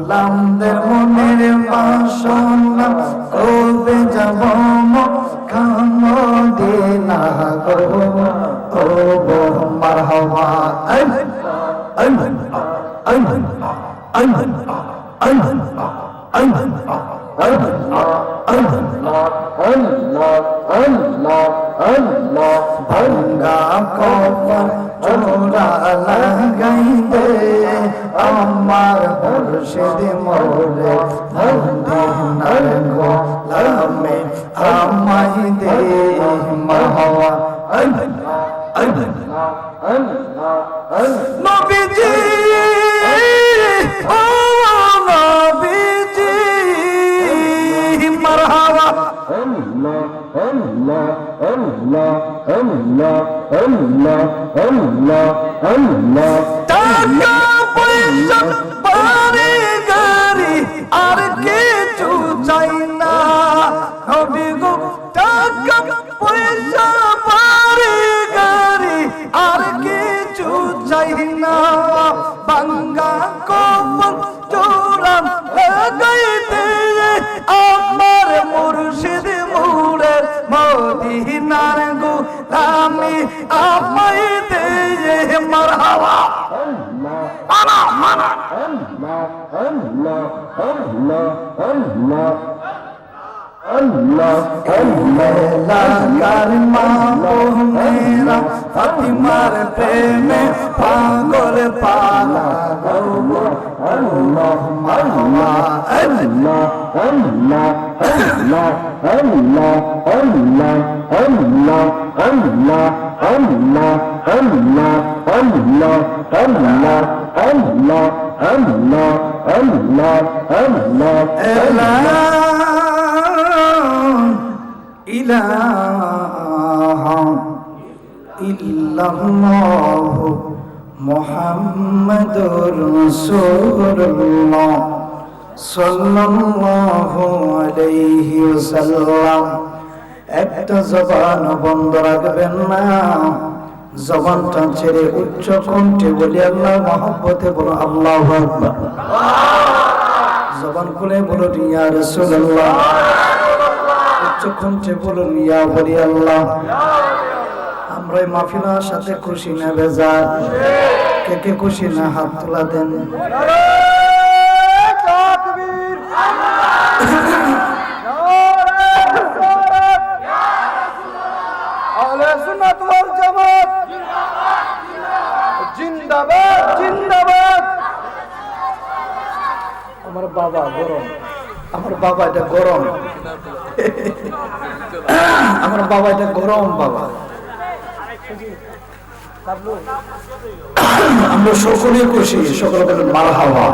গোলামদের মনের বাসনা কবে যাব মক্কা মদিনা গো ও গো মারহাবা আইমান আইমান আইমান আইমান আইমান আইমান আইমান আইমান আল্লাহ আল্লাহ আল্লাহ ভাঙ্গা কপাল চোরা লাগাইবে আমার মুর্শিদ মোরে মদিনার গোলামে আমায় দে মারহাবা আইমান আইমান নবীজি ও নবীজি মারহাবা আল্লাহ আল্লাহ আল্লাহ আল্লাহ আল্লাহ আল্লাহ আল্লাহ টাকা পয়সা বাড়ি গাড়ি আর কিছু চাই না নবী গো টাকা পয়সা বাড়ি গাড়ি আর কিছু চাই না বাঙ্গা কপাল চোরা লাগাইতে আমার মুর্শিদ মোরে মদিনার গোলামি আমায় দে মারহাবা আনা মানা আল্লাহ আল্লাহ আল্লাহ আল্লাহ আল্লাহ আল্লাহ কারমা মেরা ফাতিমার প্রেমে পাগল পালা গো আল্লাহ মারহাবা আল্লাহ আল্লাহ আল্লাহ আল্লাহ আল্লাহ আল্লাহ আল্লাহ আল্লাহ আল্লাহ আল্লাহ আল্লাহ আল্লাহ আল্লাহ আল্লাহ আল্লাহ ইলাহা ইল্লাল্লাহ মুহাম্মাদুর রাসূলুল্লাহ সাল্লাল্লাহু আলাইহি ওয়াসাল্লাম একটা জবান বন্ধ রাখবেন না জবানটা ছেড়ে উচ্চ কণ্ঠে বলি আল্লাহ মহব্বতে বলো আল্লাহু আকবার জবান খুলে বলো ইয়া রাসূলুল্লাহ উচ্চ কণ্ঠে বলুন ইয়া বলি আল্লাহ আমরা এই মাহফিলের সাথে খুশি না বেজার কে কে খুশি না হাত তোলা দেন তাকবীর আহলে সুন্নাত ওয়াল জামাত জিন্দাবাদ জিন্দাবাদ আমার বাবা গরম আমার বাবা এটা গরম আমার বাবা এটা গরম বাবা আমরা সকলে খুশি সকলে বলেন মারহাবা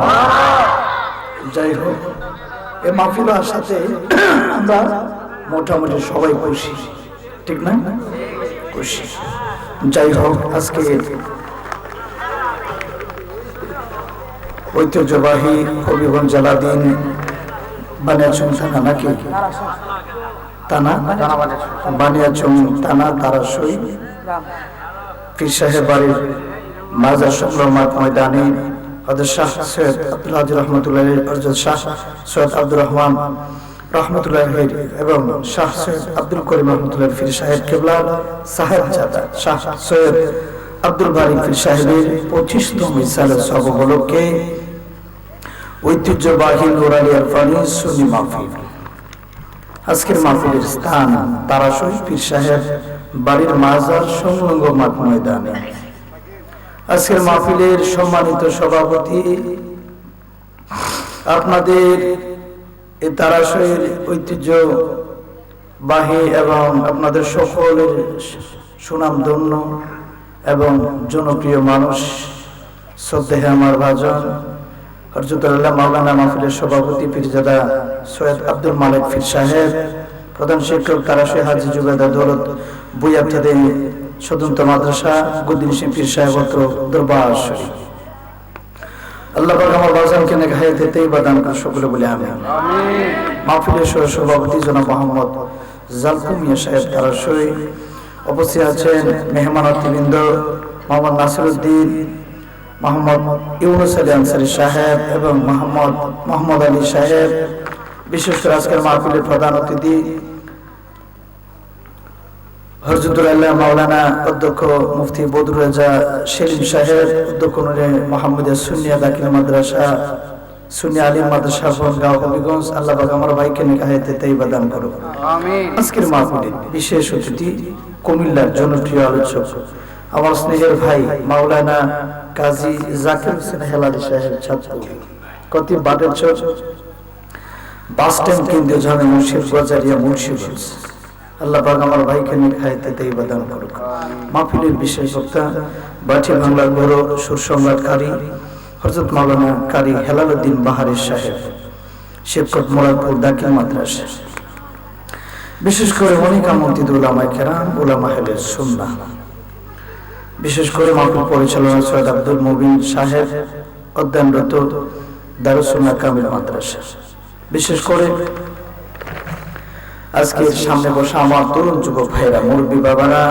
যাই হোক এই মাহফিলের সাথে আমরা মোটামুটি সবাই খুশি ঠিক না খুশি যাই হোক আজকে ঐতিহ্যবাহী হবিগঞ্জ জেলাধীন বানিয়াচং থানা নাকি থানা বানিয়াচং থানা তারাসই পীর সাহেব বাড়ির মাজার সংলগ্ন ময়দানে হযরত শাহ সৈয়দ আব্দুল হাদী রহমাতুল্লাহ আলাইহি হযরত শাহ সৈয়দ আব্দুর রহমান রহমাতুল্লাহ আলাইহি এবং শাহ সৈয়দ আব্দুল করিম রহমাতুল্লাহ পীর সাহেব কিবলা সাহেবজাদা শাহ সৈয়দ আব্দুল বারী পীর সাহেবের 25তম ইসালে সব উপলক্ষে ঐতিহ্যবাহী নুরানি আরফানি সুন্নি মাহফিল আজকের মাহফিলের স্থান তারাসই পীর সাহেব বাড়ির মাজার সংলগ্ন মাঠ ময়দানে আজকের মাহফিলের সম্মানিত সভাপতি আপনাদের এই তারাসইয়ের ঐতিহ্যবাহী এবং আপনাদের সকলের সুনামধন্য এবং জনপ্রিয় মানুষ শ্রদ্ধেয় আমার ভাজন হযরতুল্লাহ মাওলানা মাহফিলের সভাপতি পীরজাদা সৈয়দ আব্দুল মালিক পীর সাহেব প্রধান শিক্ষক তারাসই হাজী জুবেদা দৌলত বুয়াবতাদে স্বতন্ত্র মাদ্রাসা গুদ্দিন সিং পীর সাহেব দরবার শরীফ আল্লাহ পাক আমার ভাজনকে নেক হায়াতে তাইয়্যিবা দান করুন সকলে বলি আমিন মাহফিলের সভাপতি জনাব মোহাম্মদ জালকু মিয়া সাহেব তারাসই উপস্থিত আছেন মেহমান অতিবৃন্দ মোহাম্মদ নাসিরউদ্দিন মোহাম্মদ ইউনুস আলী আনসারী সাহেব এবং মোহাম্মদ আলী সাহেব, বিশেষ করে আজকের মাহফিলের প্রধান অতিথি হযরতুল আল্লাহ মাওলানা অধ্যক্ষ মুফতি বদরুল রাজা সেলিম সাহেব, অধ্যক্ষ নূরে মুহাম্মদিয়া সুন্নিয়া দাখিল মাদ্রাসা সুন্নিয়া আলিম মাদ্রাসা বনগাঁও হবিগঞ্জ, আল্লাহ পাক আমার ভাইকে নিকাহেতে তাইবা দান করুন, আমিন। আজকের মাহফিলের বিশেষ অতিথি কুমিল্লার জনপ্রিয় আলোচক আমার স্নেহের ভাই মাওলানা কাজী জাকির হোসেন হেলালি সাহেব, ছাত্র কতিব বাটেরচর বাস স্ট্যান্ড কেন্দ্রীয় জামে মসজিদ বাজারিয়া মুন্সিগঞ্জ, আল্লাহ পাক আমার ভাইকে নিকাহেতে তাইবা দান করুন। মাহফিলের বিশেষ বক্তা বাটি বাংলার বড় সুর সম্রাটকারী হযরত মাওলানা কারি হেলালুদ্দিন বাহারি সাহেব, শেখত মোরাদপুর দাখিল মাদ্রাসা, বিশেষ করে অনেক আমন্ত্রিত উলামায়ে কেরাম, উলামা আহলে সুন্নাহ, বিশেষ করে মাহফিল পরিচালনা সৈয়দ আব্দুল মুবিন সাহেব, অধ্যয়নরত দারুস সুন্নাহ কামিল মাদ্রাসা, বিশেষ করে আজকে সামনে বসা আমার তরুণ যুবক ভাইরা, মুরব্বী বাবারা,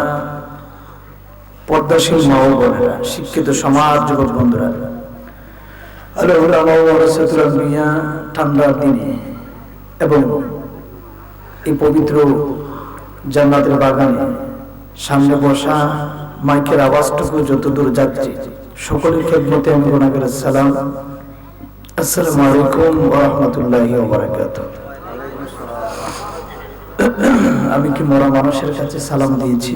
পর্দাশীল মা ও বোনেরা, শিক্ষিত সমাজ যুবক বন্ধুরা, ঠান্ডার দিনে এবং এই পবিত্র জান্নাতের বাগানে সামনে বসা মাইকের আওয়াজটুকু যত দূর যাচ্ছে, সকলের খেদমতে আমি গুনাহগার সালাম, আসসালামু আলাইকুম ওয়া রাহমাতুল্লাহি ওয়া বারাকাতুহু। আমি কি মরা মানুষের কাছে সালাম দিয়েছি?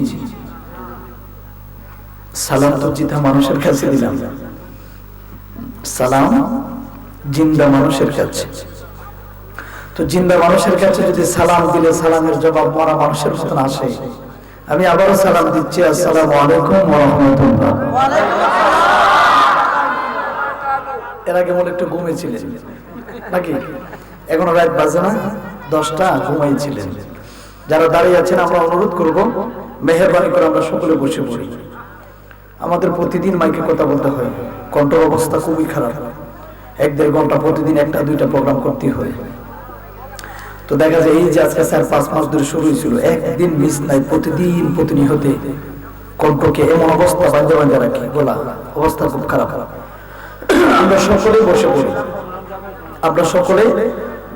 সালাম তো জিতা মানুষের কাছে দিলাম, সালাম জিন্দা মানুষের কাছে। তো জিন্দা মানুষের কাছে যদি সালাম দিলে সালামের জবাব মরা মানুষের মতন আসে, আমি আবারও সালাম দিচ্ছি, আসসালামু আলাইকুম ওয়া রাহমাতুল্লাহ। এর আগে মনে একটু ঘুমিয়েছিলেন নাকি? এখনো রাত বাজে না, 10টা, ঘুমাইছিলেন। যারা দাঁড়িয়ে আছেন আমরা অনুরোধ করব মেহেরবানি করে আমরা সকলে বসে পড়ি। আমাদের প্রতিদিন মাইকে কথা বলতে হয়, কণ্ঠের অবস্থা খুবই খারাপ, 1-1.5 ঘন্টা প্রতিদিন 1টা-2টা প্রোগ্রাম করতে হয়। তো দেখা যায় এই যে আজকে 4-5 মাস ধরে শুরু হয়েছিল, একদিন মিস নাই, প্রতিনিয়তে কণ্ঠকে এমন অবস্থা বাঁধা রাখি, বলা অবস্থা খুব খারাপ। আমরা সকলে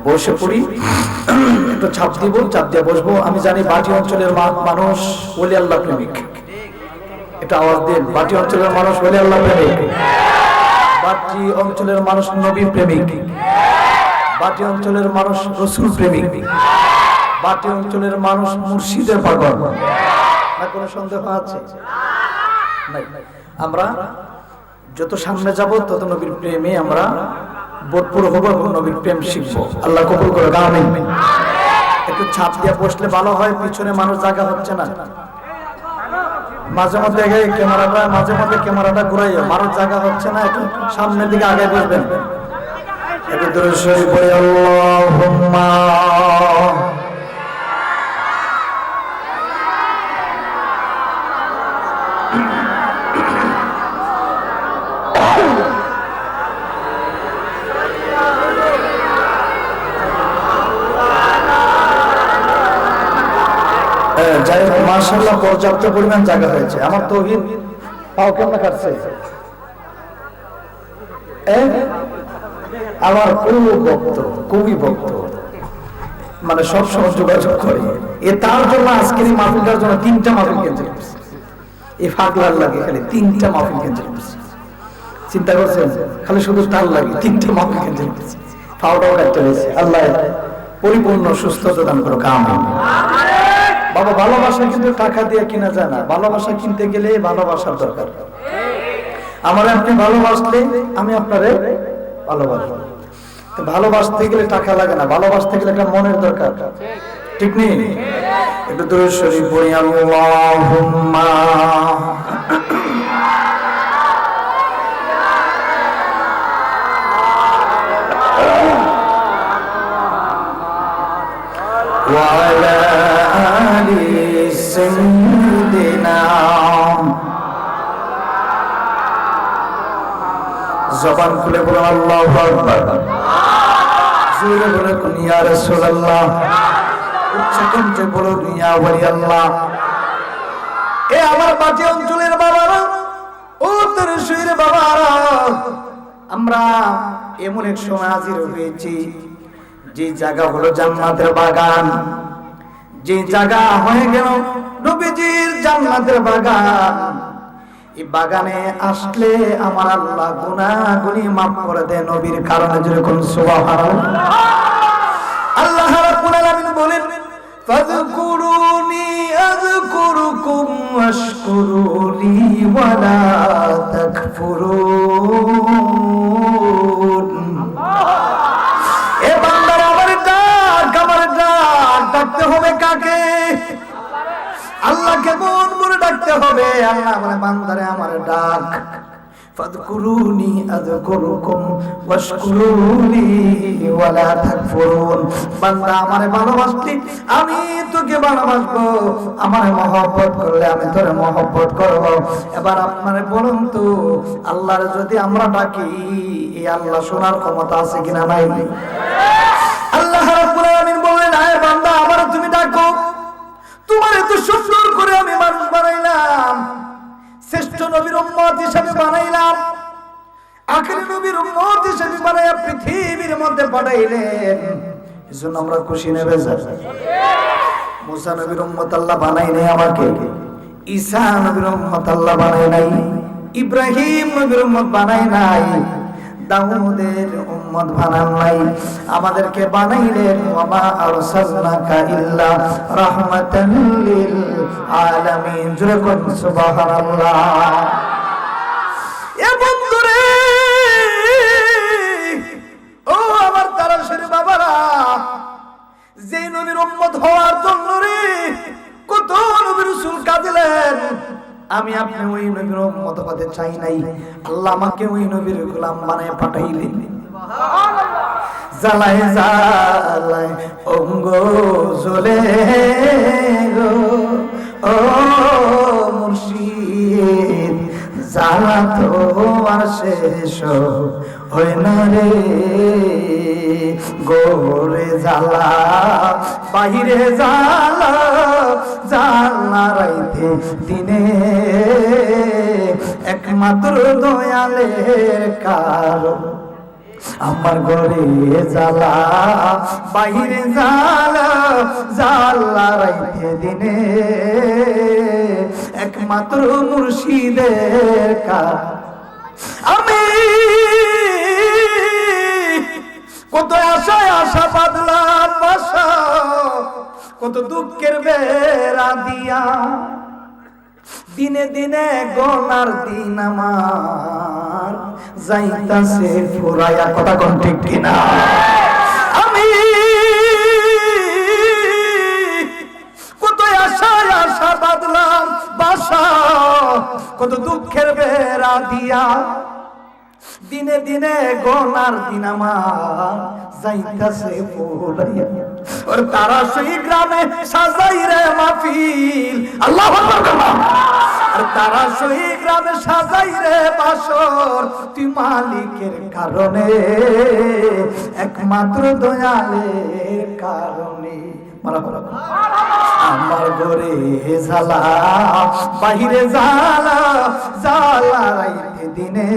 বসে পড়ি, একটু চাপ দিব, চাপ দিয়ে বসবো। আমি জানি বাটি অঞ্চলের মানুষ ওলি আল্লাহ প্রেমিক, এটা আওয়াজ দেন, বাটি অঞ্চলের মানুষ ওলি আল্লাহ প্রেমিক, বাটি অঞ্চলের মানুষ নবী প্রেমিক, বাটি অঞ্চলের মানুষ রাসূল প্রেমিক, বাটি অঞ্চলের মানুষ মুর্শিদের পাগল, না কোনো সন্দেহ আছে? নাই। আমরা যত সামনে যাব তত নবীর প্রেমে আমরা ভরপুর হব এবং নবীর প্রেম শিখবো। আল্লাহ কবুল করে, আমিন। একটু ছাপ দিয়ে বসলে ভালো হয়, পিছনে মানুষ জায়গা হচ্ছে না। মাঝে মধ্যে ক্যামেরাটা ঘুরাইও, মানুষ জায়গা হচ্ছে না, একটু সামনের দিকে আগে বসবেন। একটু দূরে সরে পড়ে আল্লাহুম্মা যাই হোক, মাশাআল্লাহ পর্যাপ্ত পরিমাণ জায়গা হয়েছে। আমার তৌহিদ পাও কেমন কাটছে? আমার খুবই ভক্ত, মানে সবসময় যোগাযোগ করে। তার জন্য আজকের এই মাহফিলটার জন্য 3টা মাহফিল ক্যান্সেল করছে। এই ফাগলার লাগে খালি 3টা মাহফিল ক্যান্সেল করছে। চিন্তা করছেন, খালি শুধু তার লাগে 3টা মাহফিল ক্যান্সেল করছে, পাওটাও কাটতে হয়েছে। আল্লাহ পরিপূর্ণ সুস্থতা দান করুক, আমিন। বাবা, ভালোবাসা কিন্তু টাকা দিয়ে কিনা যায় না, ভালোবাসা কিনতে গেলে ভালোবাসার দরকার। আমার আপনি ভালোবাসলে আমি আপনারে ভালোবাসবো। ভালোবাসতে গেলে টাকা লাগে না, ভালোবাসতে গেলে একটা মনের দরকার, ঠিক নেই? একটু দরুদ শরীফ পড়ি, আল্লাহুম্মা ওয়া আলা আলি সাইয়্যিদিনা। জবান খুলে বলুন আল্লাহু আকবার, জোরে বলুন ইয়া রাসূলুল্লাহ, উচ্চকণ্ঠে বলুন ইয়া ওয়ালি আল্লাহ। এ আমার বাটি অঞ্চলের বাবারা, ও তোর শরীরে বাবারা, আমরা এমন এক সময় হাজির হয়েছি যে জায়গা হলো জান্নাতের বাগান, যে জায়গা হয়ে গেল নবীজির জান্নাতের বাগান। এই বাগানে আসলে আমার আল্লাহ গুনাহগুলি মাফ করে দেয় নবীর কারণে। যেরকম সুবহানাল্লাহ। আল্লাহ রাব্বুল আলামিন বলেন, ফাযকুরুনি আযকুরুকুম ওয়াশকুরুলি ওয়ালা তাকফুরুন। এ বান্দারা, আমার ডাক ডাকতে হবে কাকে? আল্লাহকে মন ভরে ডাকতে হবে। আল্লাহ বলে, বান্দারে আমার ডাক। ফাযকুরুনি আযকুরুকুম ওয়াশকুরুলি ওয়ালা তাকফুরুন। বান্দা আমারে ভালোবাসলি আমি তোকে ভালোবাসবো, আমারে মহব্বত করলে আমি তোরে মহব্বত করব। এবার আপনারে বলুন তো, আল্লাহর যদি আমরা ডাকি, এই আল্লাহ শোনার ক্ষমতা আছে কিনা নাই? আল্লাহ রাব্বুল আলামিন বললেন, আয় বান্দা, আমারে তুমি ডাকো। তোমার এত সুন্দর করে আমি মানুষ বানাইলাম, শ্রেষ্ঠ নবীর উম্মত হিসেবে বানাইলাম, আখির নবীর উম্মত হিসেবে বানাইয়া পৃথিবীর মধ্যে পাঠাইলেন। এজন্য আমরা খুশি নেবে যাই। মুসা নবীর উম্মত আল্লাহ বানাই নাই আমাকে, ঈসা নবীর উম্মত আল্লাহ বানাই নাই, ইব্রাহিম নবীর উম্মত বানাই নাই, দাউদের উম্মত বানান নাই, আমাদেরকে বানাইলেন ওয়ামা আরসালনাকা ইল্লা রাহমাতাল লিল আলামিন। জোরে কোন সুবহানাল্লাহ। এ বন্ধুরে, ও আমার তারাশের বাবারা, যে নবীর উম্মত হওয়ার জন্য রে কত নবী রাসূল কাঁদিলেন, আমি আপনি ওই নবীর উম্মত হতে চাই নাই, আল্লাহ আমাকে ওই নবীর গোলাম বানায় পাঠাইলেন। জালায় জালায় অঙ্গ জ্বলে গো ও মুর্শিদ, জ্বালা তো আর শেষ হয় না রে, গোরে জ্বালা বাহিরে জ্বালা, জ্বালা রাইতে দিনে একমাত্র দয়ালের কারণ। আমার ঘরে জ্বালা বাহিরে জ্বালা, জ্বালা রাইতে দিনে একমাত্র মুর্শিদের কারণ। আমি কত আশায় আশা বাঁধলাম বাসা, কত দুঃখের বেড়া দিয়া, দিনে দিনে গোনার দিন আমার যাইতাছে ফুরাইয়া। কথা কোন ঠিক কিনা? আমি কত আশায় আশা বাঁধলাম বাসা, কত দুঃখের বেড়া দিয়া, দিনে দিনে গোনার দিন আমার যাইতাছে ফুরাইয়া। ওর তারা সেই গ্রামে সাজাই রে মাহফিল, আল্লাহু আকবার। আর তারা সেই গ্রামে সাজাই রে বাসর, তুই মালিকের কারণে, একমাত্র দয়ালের কারণে। আমার ঘরে জ্বালা বাহিরে জ্বালা, জ্বালা রাইতে দিনে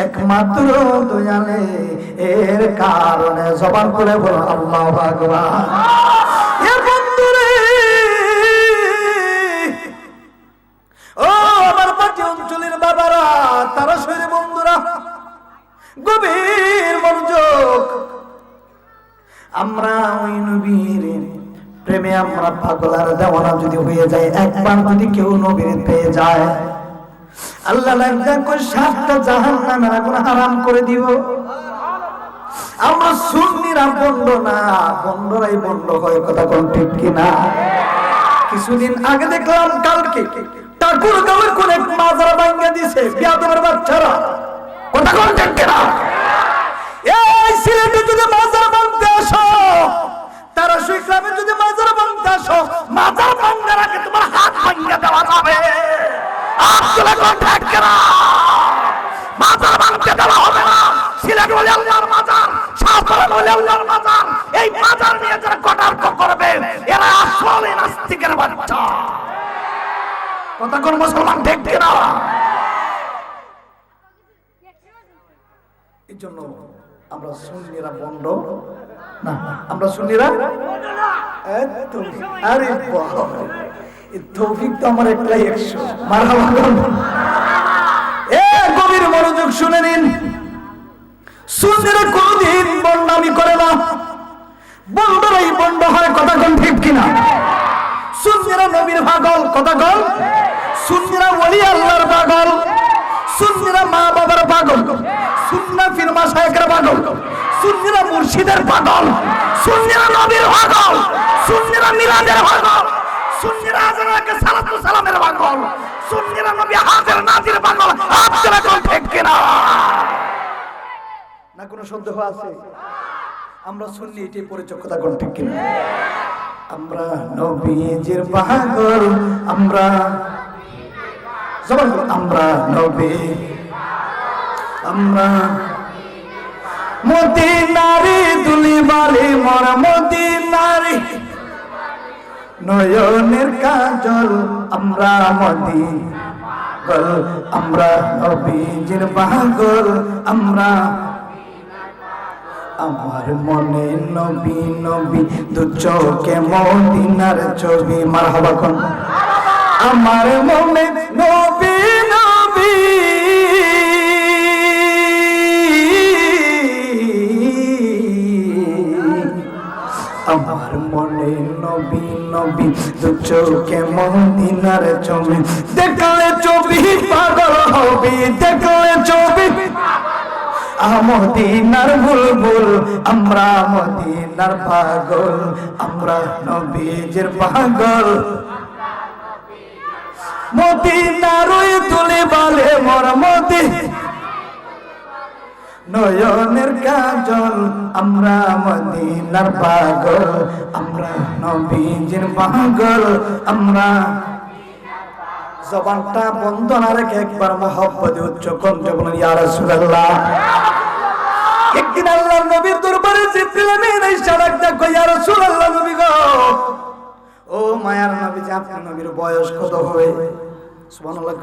একমাত্র দয়ালে এর কারণে। জবান করে বলো আল্লাহু আকবার। এ বন্ধুরে, ও আমার পাটি অঞ্চলের বাবারা, তারা শরীরে বন্ধুরা, গভীর মনোযোগ। আমরা ওই নবীর প্রেমে আমরা পাগল আর দেওয়ানা যদি হয়ে যায়, একবার যদি কেউ নবীর পেয়ে যায়, আল্লাহ লাগা কই 7টা জাহান্নামের আগুন হারাম করে দিব। আমরা সুন্নিরা বন্ধ না, বন্ধরাই বন্ধ হয়। কথা কোন ঠিক কিনা? কিছুদিন আগে দেখলাম, কালকে ঠাকুর গাঁয়ের কোন এক মাজার ভাঙা দিছে বিয়াদবের বাচ্চারা। কথা কোন ঠিক কিনা? এই সিলেটে যদি মাজার ভাঙতে আসো, তারা সেই গ্রামে যদি মাজার ভাঙতে আসো, মাজার ভাঙার আগে তোমার হাত ভাঙা দেওয়া যাবে। আসলে কোন ঠিক কিনা? মাজার ভাঙতে দেওয়া হবে না। সিলেট ওলি আল্লাহর মাজার, শাহপুর ওলি আল্লাহর মাজার, এই মাজার নিয়ে যারা কটাক্ষ করবে, এরা আসলে নাস্তিকের বাচ্চা। কথা কোন মুসলমান ঠিক কিনা? এই জন্য আমরা সুন্নিরা বন্ড না, আমরা সুন্নিরা আরে তৌফিক তো আমার একলাই 100। মারহাবা বলুন। গভীর মনোযোগ শুনে নিন, সুন্নিরা কোনদিন বন্ডামি করে না, বন্ডরাই বন্ড হয়। কথা কোন ঠিক কিনা? সুন্নিরা নবীর পাগল, কথা কোন? সুন্নিরা ওলি আল্লাহর পাগল, সুন্নিরা মা বাবার পাগল, সুন্নিরা পীর মাশায়েখের পাগল, সুন্নিরা মুর্শিদের পাগল, সুন্নিরা নবীর পাগল, সুন্নিরা মিলাদের পাগল, সুন্নিরা আজরাকে সালাতু সালামের পাগল, সুন্নিরা নবী হাজির নাজির পাগল। আপনারা কোন ঠিক কিনা? না কোনো সন্দেহ আছে? আমরা সুন্নি, এটাই পরিচয়। কথা কোন ঠিক কিনা? আমরা নবীজির পাগল, আমরা আমরা নবী, আমরা মদিনারি দুলি বালি মোর মদিনারি নয়নের কাজল, আমরা মদিনার, আমরা নবীজির পাগল, আমরা আমার মনে নবী নবী দু চোখে মদিনার ছবি। মারহাবা কোন? আমার মনে নবী নবী, আমার মনে নবী নবী দু চোখে মদিনার ছবি। দেখলে ছবি পাগল হবি, দেখলে ছবি মদিনার বুলবুল, আমরা মদিনার পাগল, আমরা নবীজির পাগল, মদিনার ওই তুলে বালে মোর মদি নয়নের কাজল, আমরা মদিনার পাগল, আমরা নবীজির পাগল, আমরা। জবানটা বন্ধ না রেখে একবার মহব্বতে উচ্চ কণ্ঠে বলেন ইয়া রাসূলুল্লাহ। একদিন আল্লাহর নবীর দরবারে জিবরিল আমিন এসে ডাকতে কই ইয়া রাসূলুল্লাহ, নবী গো, ও মায়ার নবী, যে আপনার নবীর বয়স কত হবে? সুবহানাল্লাহ।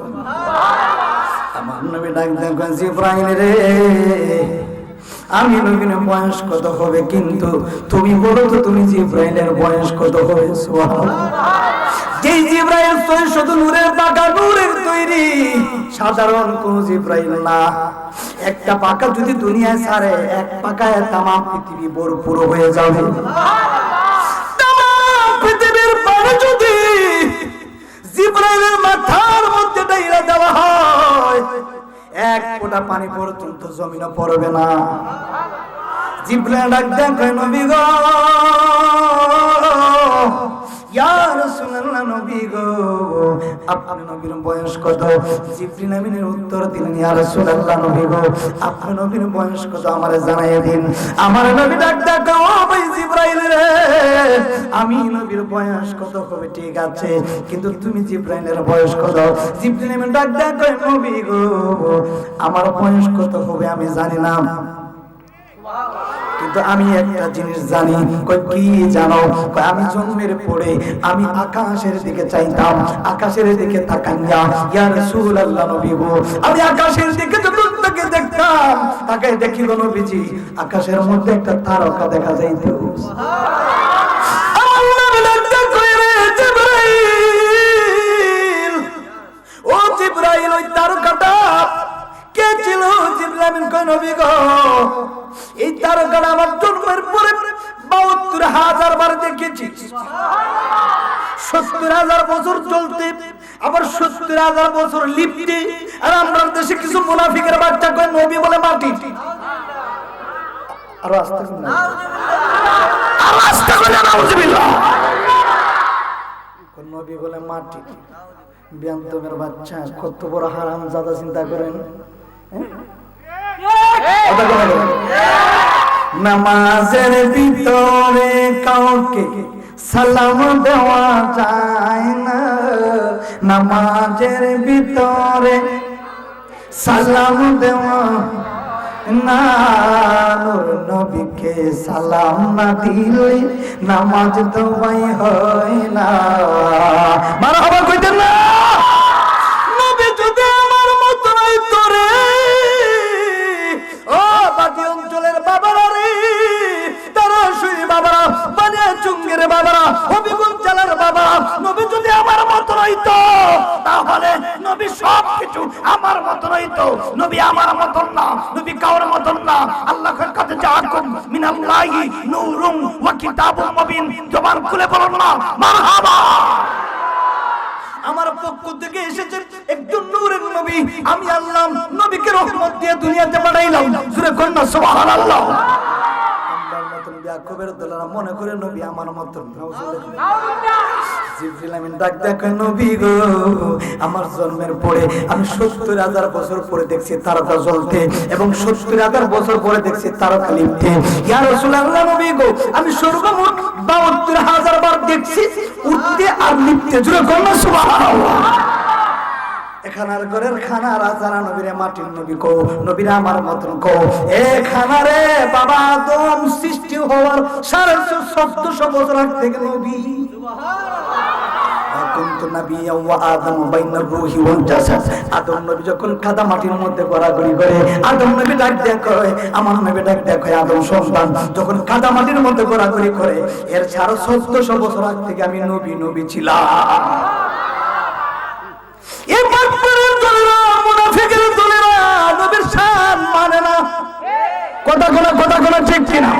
আমার নবী ডাকতে কই জিবরাইল রে, আমি নবীর বয়স কত হবে, কিন্তু তুমি বলো তো তুমি জিবরাইলের বয়স কত হবে? সুবহানাল্লাহ। যে জিবরাইল শুধু নূরের পাকা, নূরের তৈরি, সাধারণ কোন জিবরাইল না। একটা পাকা যদি দুনিয়ায় ছাড়ে, এক পাকায় তামাম পৃথিবী ভরপুর হয়ে যাবে। তামাম পৃথিবীর পানি যদি জিবরাইলের মাথার মধ্যে ডাইরা দেওয়া হয়, এক ফোঁটা পানি পর্যন্ত জমিনে পড়বে না। জিবরাইল ডাক দেন কয় নবী গো, ইয়া রাসূলুল্লাহ, নবী গো, আপনার নবীর বয়স কত? জিবরিল আমিনের উত্তর দিলেন ইয়া রাসূলুল্লাহ, নবী গো, আপনার নবীর বয়স কত আমারে জানাইয়া দিন। আমার নবী ডাক ডাক, ও ভাই জিবরাইল রে, আমি নবীর বয়স কত হবে ঠিক আছে, কিন্তু তুমি জিবরাইলের বয়স কত? জিবরিল আমিন ডাক ডাক কয় নবী গো, আমার বয়স কত হবে আমি জানি না, কিন্তু আমি একটা জিনিস জানি। কই কি জানো? কই আমি জন্মের পরে আমি আকাশের দিকে চাইতাম, আকাশের দিকে তাকাইয়া ইয়া রাসূলুল্লাহ, নবী গো, আমি আকাশের দিকে যখন তাকে দেখতাম, তাকে দেখি গো নবীজি, আকাশের মধ্যে একটা তারকা দেখা যাইত। ও জিবরাইল, ওই তারকাটা কে ছিল? জিবরাইল আমিন কয় নবী গো, এই তারকাটা আমার জন্মের পরে ৭২,০০০ বার দেখেছি। ৭০,০০০ বছর চলতে, আবার ৭০,০০০ বছর লিপতে। আর আমরা দেশে কিছু মুনাফিকের বাচ্চা কয় নবী বলে মাটি। আর আস্তে করে নাউজুবিল্লাহ, নবী বলে মাটি। বিয়ান্তমের বাচ্চা, কত বড় হারামজাদা, চিন্তা করেন। নামাজের ভিতরে কাউকে সালাম দেওয়া যায় না, নামাজের ভিতরে সালাম দেওয়া না, নূর নবীকে সালাম না দিলে নামাজ দোয়াই হয় না। মারহাবা কইতেন না? যুগের বাবারা, হবিগঞ্জ জেলার বাবা, নবী যদি আমার মত হইতো তাহলে নবী সবকিছু আমার মত হইতো। নবী আমার মতন না, নবী কারোর মতন না। আল্লাহর কাছে যাকুম মিনাল্লাহি নূরুম ওয়া কিতাবুম মুবিন। জবান খুলে বলুন না মারহাবা। আমার পক্ষ থেকে এসেছে একজন নূরের নবী। আমি আল্লাহ নবীকে রহমত দিয়ে দুনিয়াতে পাঠাইলাম। জোরে কোন না সুবহানাল্লাহ। আল্লাহর মতন ইয়াকুবের দোলারা মনে করে নবী আমার মতন। জিবরিল আমিন ডাক দেখে, নবী গো, আমার জন্মের পরে আমি ৭০,০০০ বছর পরে দেখছি তারকা জ্বলতে এবং ৭০,০০০ বছর পরে দেখছি তারকা লিপতে। ইয়া রাসূলুল্লাহ, নবী গো, আমি সর্বমোট ৭২,০০০ বার দেখছি উঠতে আর লিপতে। জোরে কোন না সুবহানাল্লাহ। এখানার ঘরের খানা রাজারা নবীরে মাটির নবী কো, নবীরা আমার মতন কো। এ খানারে বাবা আদম সৃষ্টি হওয়ার ১৪৫০ বছর আগ থেকে নবী। আদম নবী যখন কাদা মাটির মধ্যে গড়াগড়ি করে, আদম নবী ডাক দেয়া কয়, আমার নবী ডাক দেয়া কয়, আদম সন্তান যখন কাদা মাটির মধ্যে গড়াগড়ি করে, এর ১৪৫০ বছর আগ থেকে আমি নবী নবী ছিলাম। ঠিক কিনা?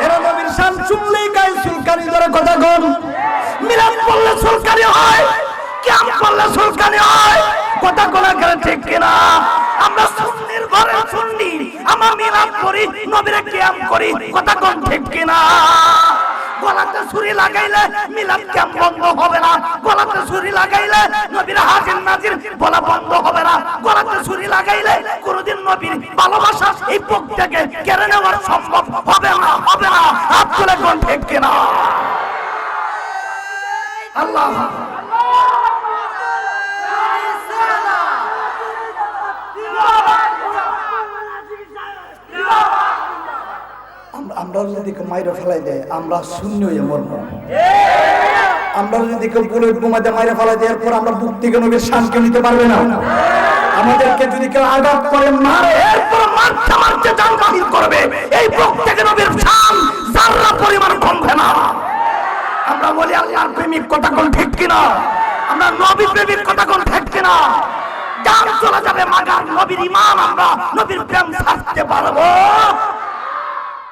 এরা নবীর শান শুনলেই গায়ে চুলকানি ধরে। কথা কোন? মিলাদ পড়লে চুলকানি হয়, কিয়াম করলে চুলকানি হয়। কথা কোন? ঠিক কিনা? আমরা সুন্নির ঘরে সুন্নি, আমরা মিলাদ করি, নবীরে কিয়াম করি। কথা কোন? ঠিক কিনা? গলাতে ছুরি লাগাইলে মিলাদ কিয়াম বন্ধ হবে না। গলাতে ছুরি লাগাইলে নবীর হাজির নাজির বলা বন্ধ হবে না। গলাতে ছুরি লাগাইলে কোনদিন নবীর ভালোবাসা এই বুক থেকে কেড়ে নেওয়া সম্ভব হবে না, হবে না। হাত তুলে কোন? ঠিক কিনা? আল্লাহ আমরা যদি কেউ মাইরে ফেলাই দেয় আমরা শূন্য হয়ে মরবো। আমরা যদি কেউ বলে বোমাতে মাইরে ফেলাই দেয়, এরপর আমরা বুক থেকে নবীর শানকে নিতে পারবে না। আমাদেরকে যদি কেউ আঘাত করে মারে, এরপর মারতে মারতে জান বাহির করবে। এই বুক থেকে নবীর শান যারা পরিমাণ কমবে না। আমরা বলি আল্লাহর প্রেমিক। কথা কোন? ঠিক কিনা? আমরা নবী প্রেমিক। কথা কোন? ঠিক কিনা? জান চলে যাবে মাগার নবীর ঈমান, আমরা নবীর প্রেম ছাড়তে পারবো।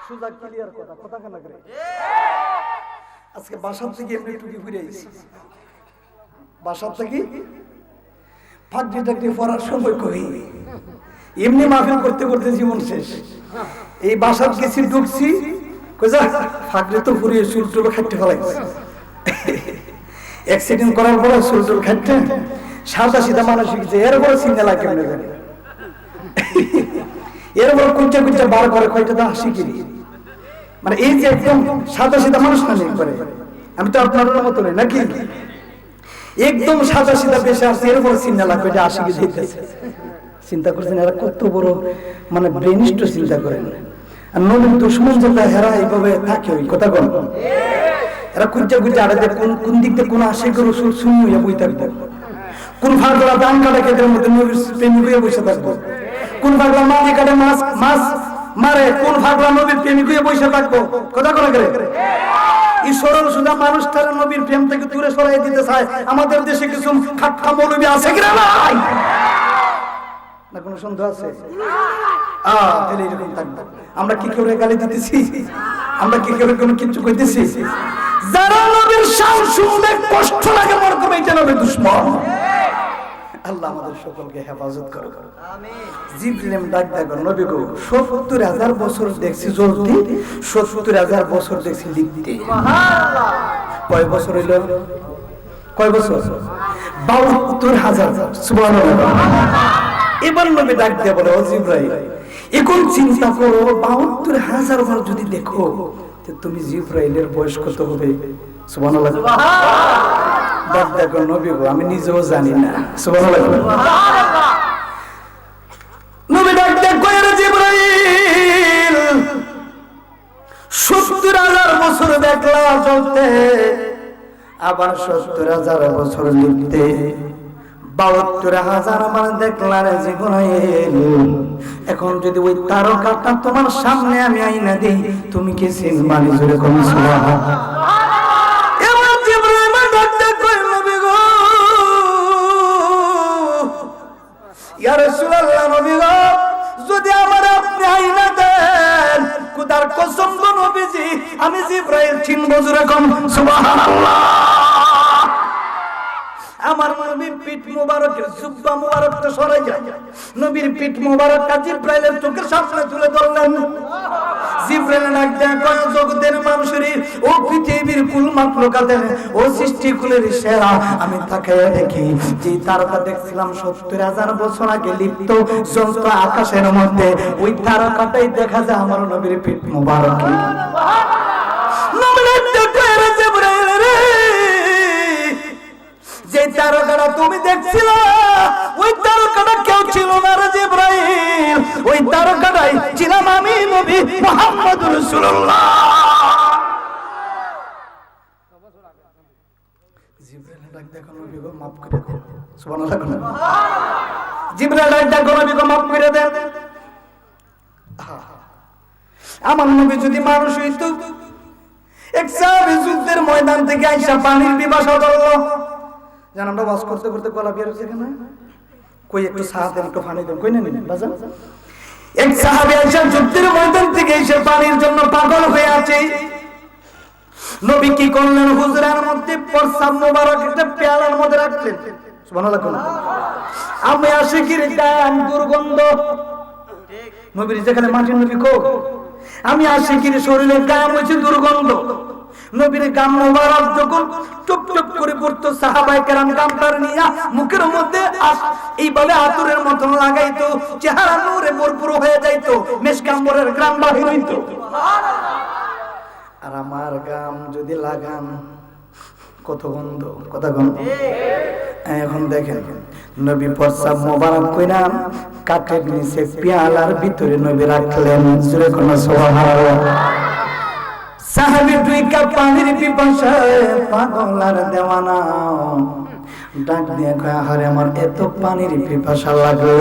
সুজা ক্লিয়ার কথা। কথা কেন করে? আজকে বাসার থেকে এমনি টুকি ঘুরে আইছি। বাসার থেকে ফাঁকটি টাকটি পড়ার সময় কই এমনি মাহফিল করতে করতে জীবন শেষ। এই বাসার গেছি ঢুকছি, কইছা ফাঁকটি তো ঘুরিয়ে চুল টুল খাটতে ফেলাইছে। অ্যাক্সিডেন্ট করার পরে চুল টুল খাটতে সাদা সিধা মানুষ শিখছে। এর বড় সিঙ্গেলা কেমনে জানে, এর বড় কুঞ্চা কুঞ্চা বার করে কয়টা দা শিখিরি। মানে এই যে একদম সাদা সিধা মানুষ না নেই করে। আমি তো আপনার মতো নই নাকি? একদম সাদা সিধা বেশি আসছে, এর বড় সিঙ্গেলা কয়টা আশিকি দিতেছে। চিন্তা করছেন এরা কত বড় মানে ব্রেনিস্ট চিন্তা করেন। আর নবীর দুশমন যেটা হেরা এইভাবে থাকে, ওই কথা বল। এরা কুঞ্চা কুঞ্চা আড়াতে কোন দিক থেকে কোন আশে করে শূন্য হইয়া বই থাকবো। কোন ফাঁকলা দান কাটা ক্ষেত্রের মধ্যে নবীর প্রেমিক হয়ে বসে থাকবো। কোন ফাঁকলা মাটি কাটে মাছ মাছ মারে, কোন ফাঁকলা নবীর প্রেমিক হয়ে বসে থাকবো। কথা কোন করে? এই সরল সোজা মানুষটার নবীর প্রেম থেকে দূরে সরাই দিতে চায়। আমাদের দেশে কিছু খাট্টা মৌলবী আছে কিনা নাই? না কোনো সন্দেহ আছে? তাহলে এরকম থাকবো। আমরা কি কেউ গালি দিতেছি? আমরা কি কেউ কোনো কিছু কইতেছি? যারা নবীর শান শুনলে কষ্ট লাগে মনে করবে এটা নবীর দুশমন। আল্লাহ আমাদের সকলকে হেফাজত করুক। জিবরিল ডাক দেখো, নবী গো ৭০,০০০ বছর দেখছি জ্বলতে, ৭০,০০০ বছর দেখছি লিখতে। সুবহানাল্লাহ। কয় বছর হইল? কয় বছর? ৭২,০০০। সুবহানাল্লাহ। এবার নবী ডাক দিয়ে বলে, ও জিবরাইল, এখন চিন্তা করো ৭২,০০০ বার যদি দেখো তুমি জিবরাইলের বয়স কত হবে? সুবহানাল্লাহ। ডাক দেখো, নবী গো আমি নিজেও জানি না। সুবহানাল্লাহ। নবী ডাক দেখো, এর জিবরাইল ৭০,০০০ বছর দেখলা চলতে, আবার ৭০,০০০ বছর লিখতে, ৭২,০০০ আমার দেখলার জিবরাইল। এখন যদি ওই তারকাটা তোমার সামনে আমি আইনা দিই, তুমি কি চিনবা? জোরে কোন সুবহানাল্লাহ। ইয়া রাসূলুল্লাহ নবী গো, যদি আমার আপনি আইনা দেন, খোদার কসম গো নবীজি, আমি জিবরাইল চিনব জোরে কম সুবহানাল্লাহ। আমার নবীর পিঠ মুবারকের জুব্বা মুবারকটা সরে যায়, নবীর পিঠ মুবারকটা জিবরাইলের চোখের সামনে তুলে ধরলেন। জিবরাইল ডাক দেয়া কয়, জগতের মানুষের ও পৃথিবীর কুল মাখলুকাতের ও সৃষ্টিকুলের সেরা, আমি তাকায়া দেখি যে তারকা দেখছিলাম ৭০,০০০ বছর আগে লিপ্ত জ্বলন্ত আকাশের মধ্যে, ওই তারকাটাই দেখা যায় আমার নবীর পিঠ মুবারক। যে তারকাটা তুমি দেখছিল, ওই তারকাটা কেউ ছিল না রে জিবরাইল, ওই তারকাটাই ছিলাম আমি নবী মুহাম্মদুর রাসূলুল্লাহ। জিবরাইল ডাক দেখো নবী গো maaf করে দেন, সুবহানাল্লাহ। জিবরাইল ডাক দেখো নবী গো maaf করে দেন। আমার নবী যদি মানুষ হইতো, এক সাহাবী যুদ্ধের ময়দান থেকে আইসা পানির পিপাসা ধরলো। জান আমরা ওয়াজ করতে করতে গলা বের হচ্ছে কেন, কই একটু সাহায্য দেন, একটু পানি দেন, কই না নিন বাজান। এক সাহাবী আইসা যুদ্ধের ময়দান থেকে এসে পানির জন্য পাগল হয়ে আছে। নবী কি করলেন, হুজরার মধ্যে প্রসাব মোবারক একটা পেয়ালার মধ্যে রাখলেন। সুবহানাল্লাহ। আমি আশিকির গাম দুর্গন্ধ, নবীর যেখানে মাটির নবী কো, আমি আশিকির শরীরের গাম হইছে দুর্গন্ধ। নবীর গাম মোবারক যখন টুপ টুপ করে পড়তো, সাহাবায়ে কেরাম গামটার নিয়া মুখের মধ্যে এইভাবে আতরের মতন লাগাইতো, চেহারা নূরে ভরপুর হয়ে যাইতো, মেশকাম্বরের গ্রাম বাহির হইতো। আর আমার গাম যদি লাগান কত গন্ধ, কত গন্ধ। এখন দেখেন নবী প্রসাব মোবারক কইরা কাঠের নিচে পেয়ালার ভিতরে নবী রাখলেন, জোরে কোন সুবহানাল্লাহ। সাহাবী দুই কাপ পানির পিপাসায় পাগল আর দেওয়ানা, ডাক দিয়ে কয়, আরে আমার এত পানির পিপাসা লাগলো,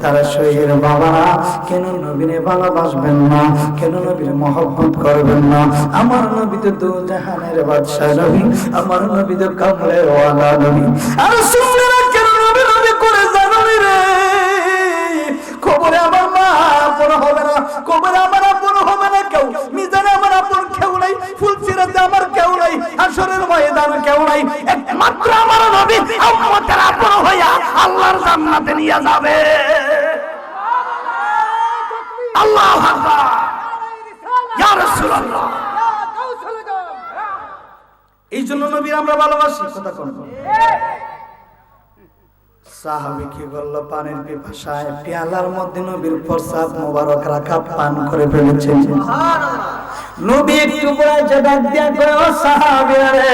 তারা শহীদ বাবারা কেন নবীরে ভালোবাসবেন না, কেন নবীর মহব্বত করবেন না? আমার নবী তো দু জাহানের বাদশা নবী, আমার নবী তো কামলের ওয়ালা নবী। আর শুনলে না কেন নবী নবী করে জানো রে, খবরে আমার মা আপন হবে না, কবরে আমার আপন হবে না কেউ, মিজানে আমার আপন কেউ নাই, ফুলসিরাতে আমার কেউ নাই, হাসরের ময়দানে কেউ নাই, একমাত্র আমার নবী উম্মতের আপন হইয়া আল্লাহর জান্নাতে নিয়ে যাবে। আল্লাহু আকবার, ইয়া রাসূলুল্লাহ। এই জন্য নবীর আমরা ভালোবাসি, কথা কোন সাহাবী কি করলো, পানির পিপাসায় পেয়ালার মধ্যে নবীর প্রসাব মোবারক রাখা পান করে ফেলেছেন। নবী একটু পরে ডাক দিয়া কয়, ও সাহাবীরা রে,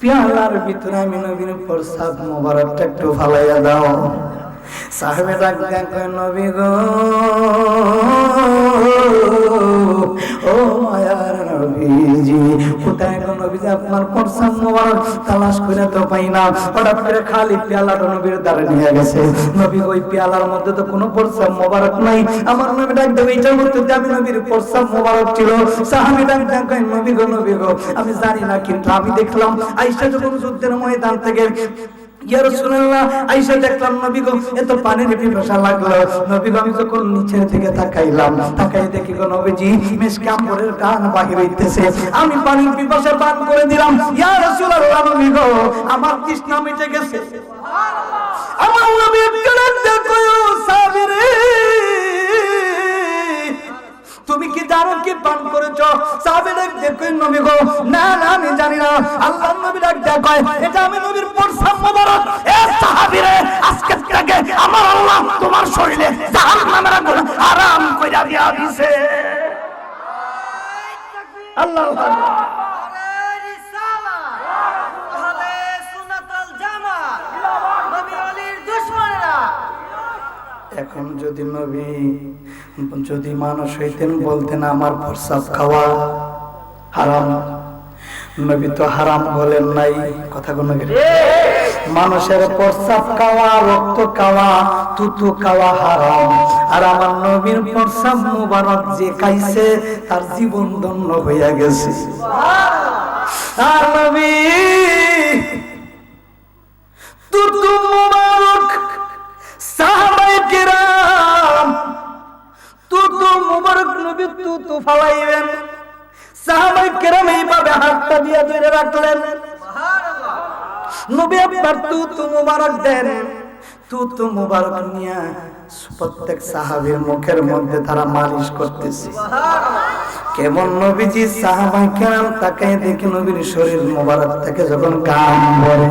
পেয়ালার ভিতরে আমি নবীর প্রসাব মোবারকটা একটু ফালাইয়া দাও। সাহাবী ডাক দিয়া কয়, নবী গো, ও মায়ার নবীজি, কোথায় গো নবীজি আপনার প্রসাব মোবারক তালাশ করে তো পাই না। হঠাৎ করে খালি পেয়ালাটা নবীর দ্বারে নিয়ে গেছে। নবী ওই পেয়ালার মধ্যে তো কোনো প্রসাব মোবারক নাই। আমার নবী ডাক দেবে, এইটার মধ্যে আমি নবীর প্রসাব মোবারক ছিল। সাহাবী ডাক দেন কয়, নবী গো, নবী গো, আমি জানি না, কিন্তু আমি দেখলাম আয়েশা যখন যুদ্ধের ময়দান থেকে, ইয়া রাসূলুল্লাহ, আয়েশা দেখলাম নবী গো এত পানির পিপাসা লাগলো। নবী গো, আমি যখন নিচের দিকে তাকাইলাম, তাকাই দেখি গো নবীজি মেশকাম্বরের গান বাহির হইতেছে, আমি পানির পিপাসা পান করে দিলাম। ইয়া রাসূলুল্লাহ, নবী গো, আমার তৃষ্ণা মিটে গেছে। সুবহানাল্লাহ। আমার নবী একবার দেখো, সাবিরে তুমি কি জানো কি পান করেছো? সাহাবী ডাক দেখো, নবী গো, না না আমি জানি না। আল্লাহর নবী ডাক দেখো, এটা আমি নবীর প্রসাব মোবারক। এ সাহাবীরে, আজকে থেকে আমার আল্লাহ তোমার শরীরে জাহান্নামের আগুন হারাম কইরা দিয়া দিয়েছে। আল্লাহু আকবার। এখন যদি নবী, যদি মানুষ হইতেন, বলতেন আমার প্রসাব খাওয়া হারাম, নবী তো হারাম বলেন নাই, কথা কোন মানুষের প্রসাব খাওয়া, রক্ত খাওয়া, থুতু খাওয়া হারাম। আর আমার নবীর প্রসাব মুবারক যে খাইছে তার জীবন ধন্য হইয়া গেছে। আর নবী থুতু মুবারক নবী তু ফালাইবেন, সাহাবায়ে কেরাম এইভাবে হাতটা দিয়ে ধরে রাখলেন। সুবহানাল্লাহ। নবী একবার তু মুবারক দেন, তু মুবারক নিয়ে প্রত্যেক সাহাবীর মুখের মধ্যে তারা মালিশ করতেছে। কেমন নবীজি সাহাবায়ে কেরাম তাকায় দেখে নবীর শরীর মোবারক থেকে যখন গাম পড়ে,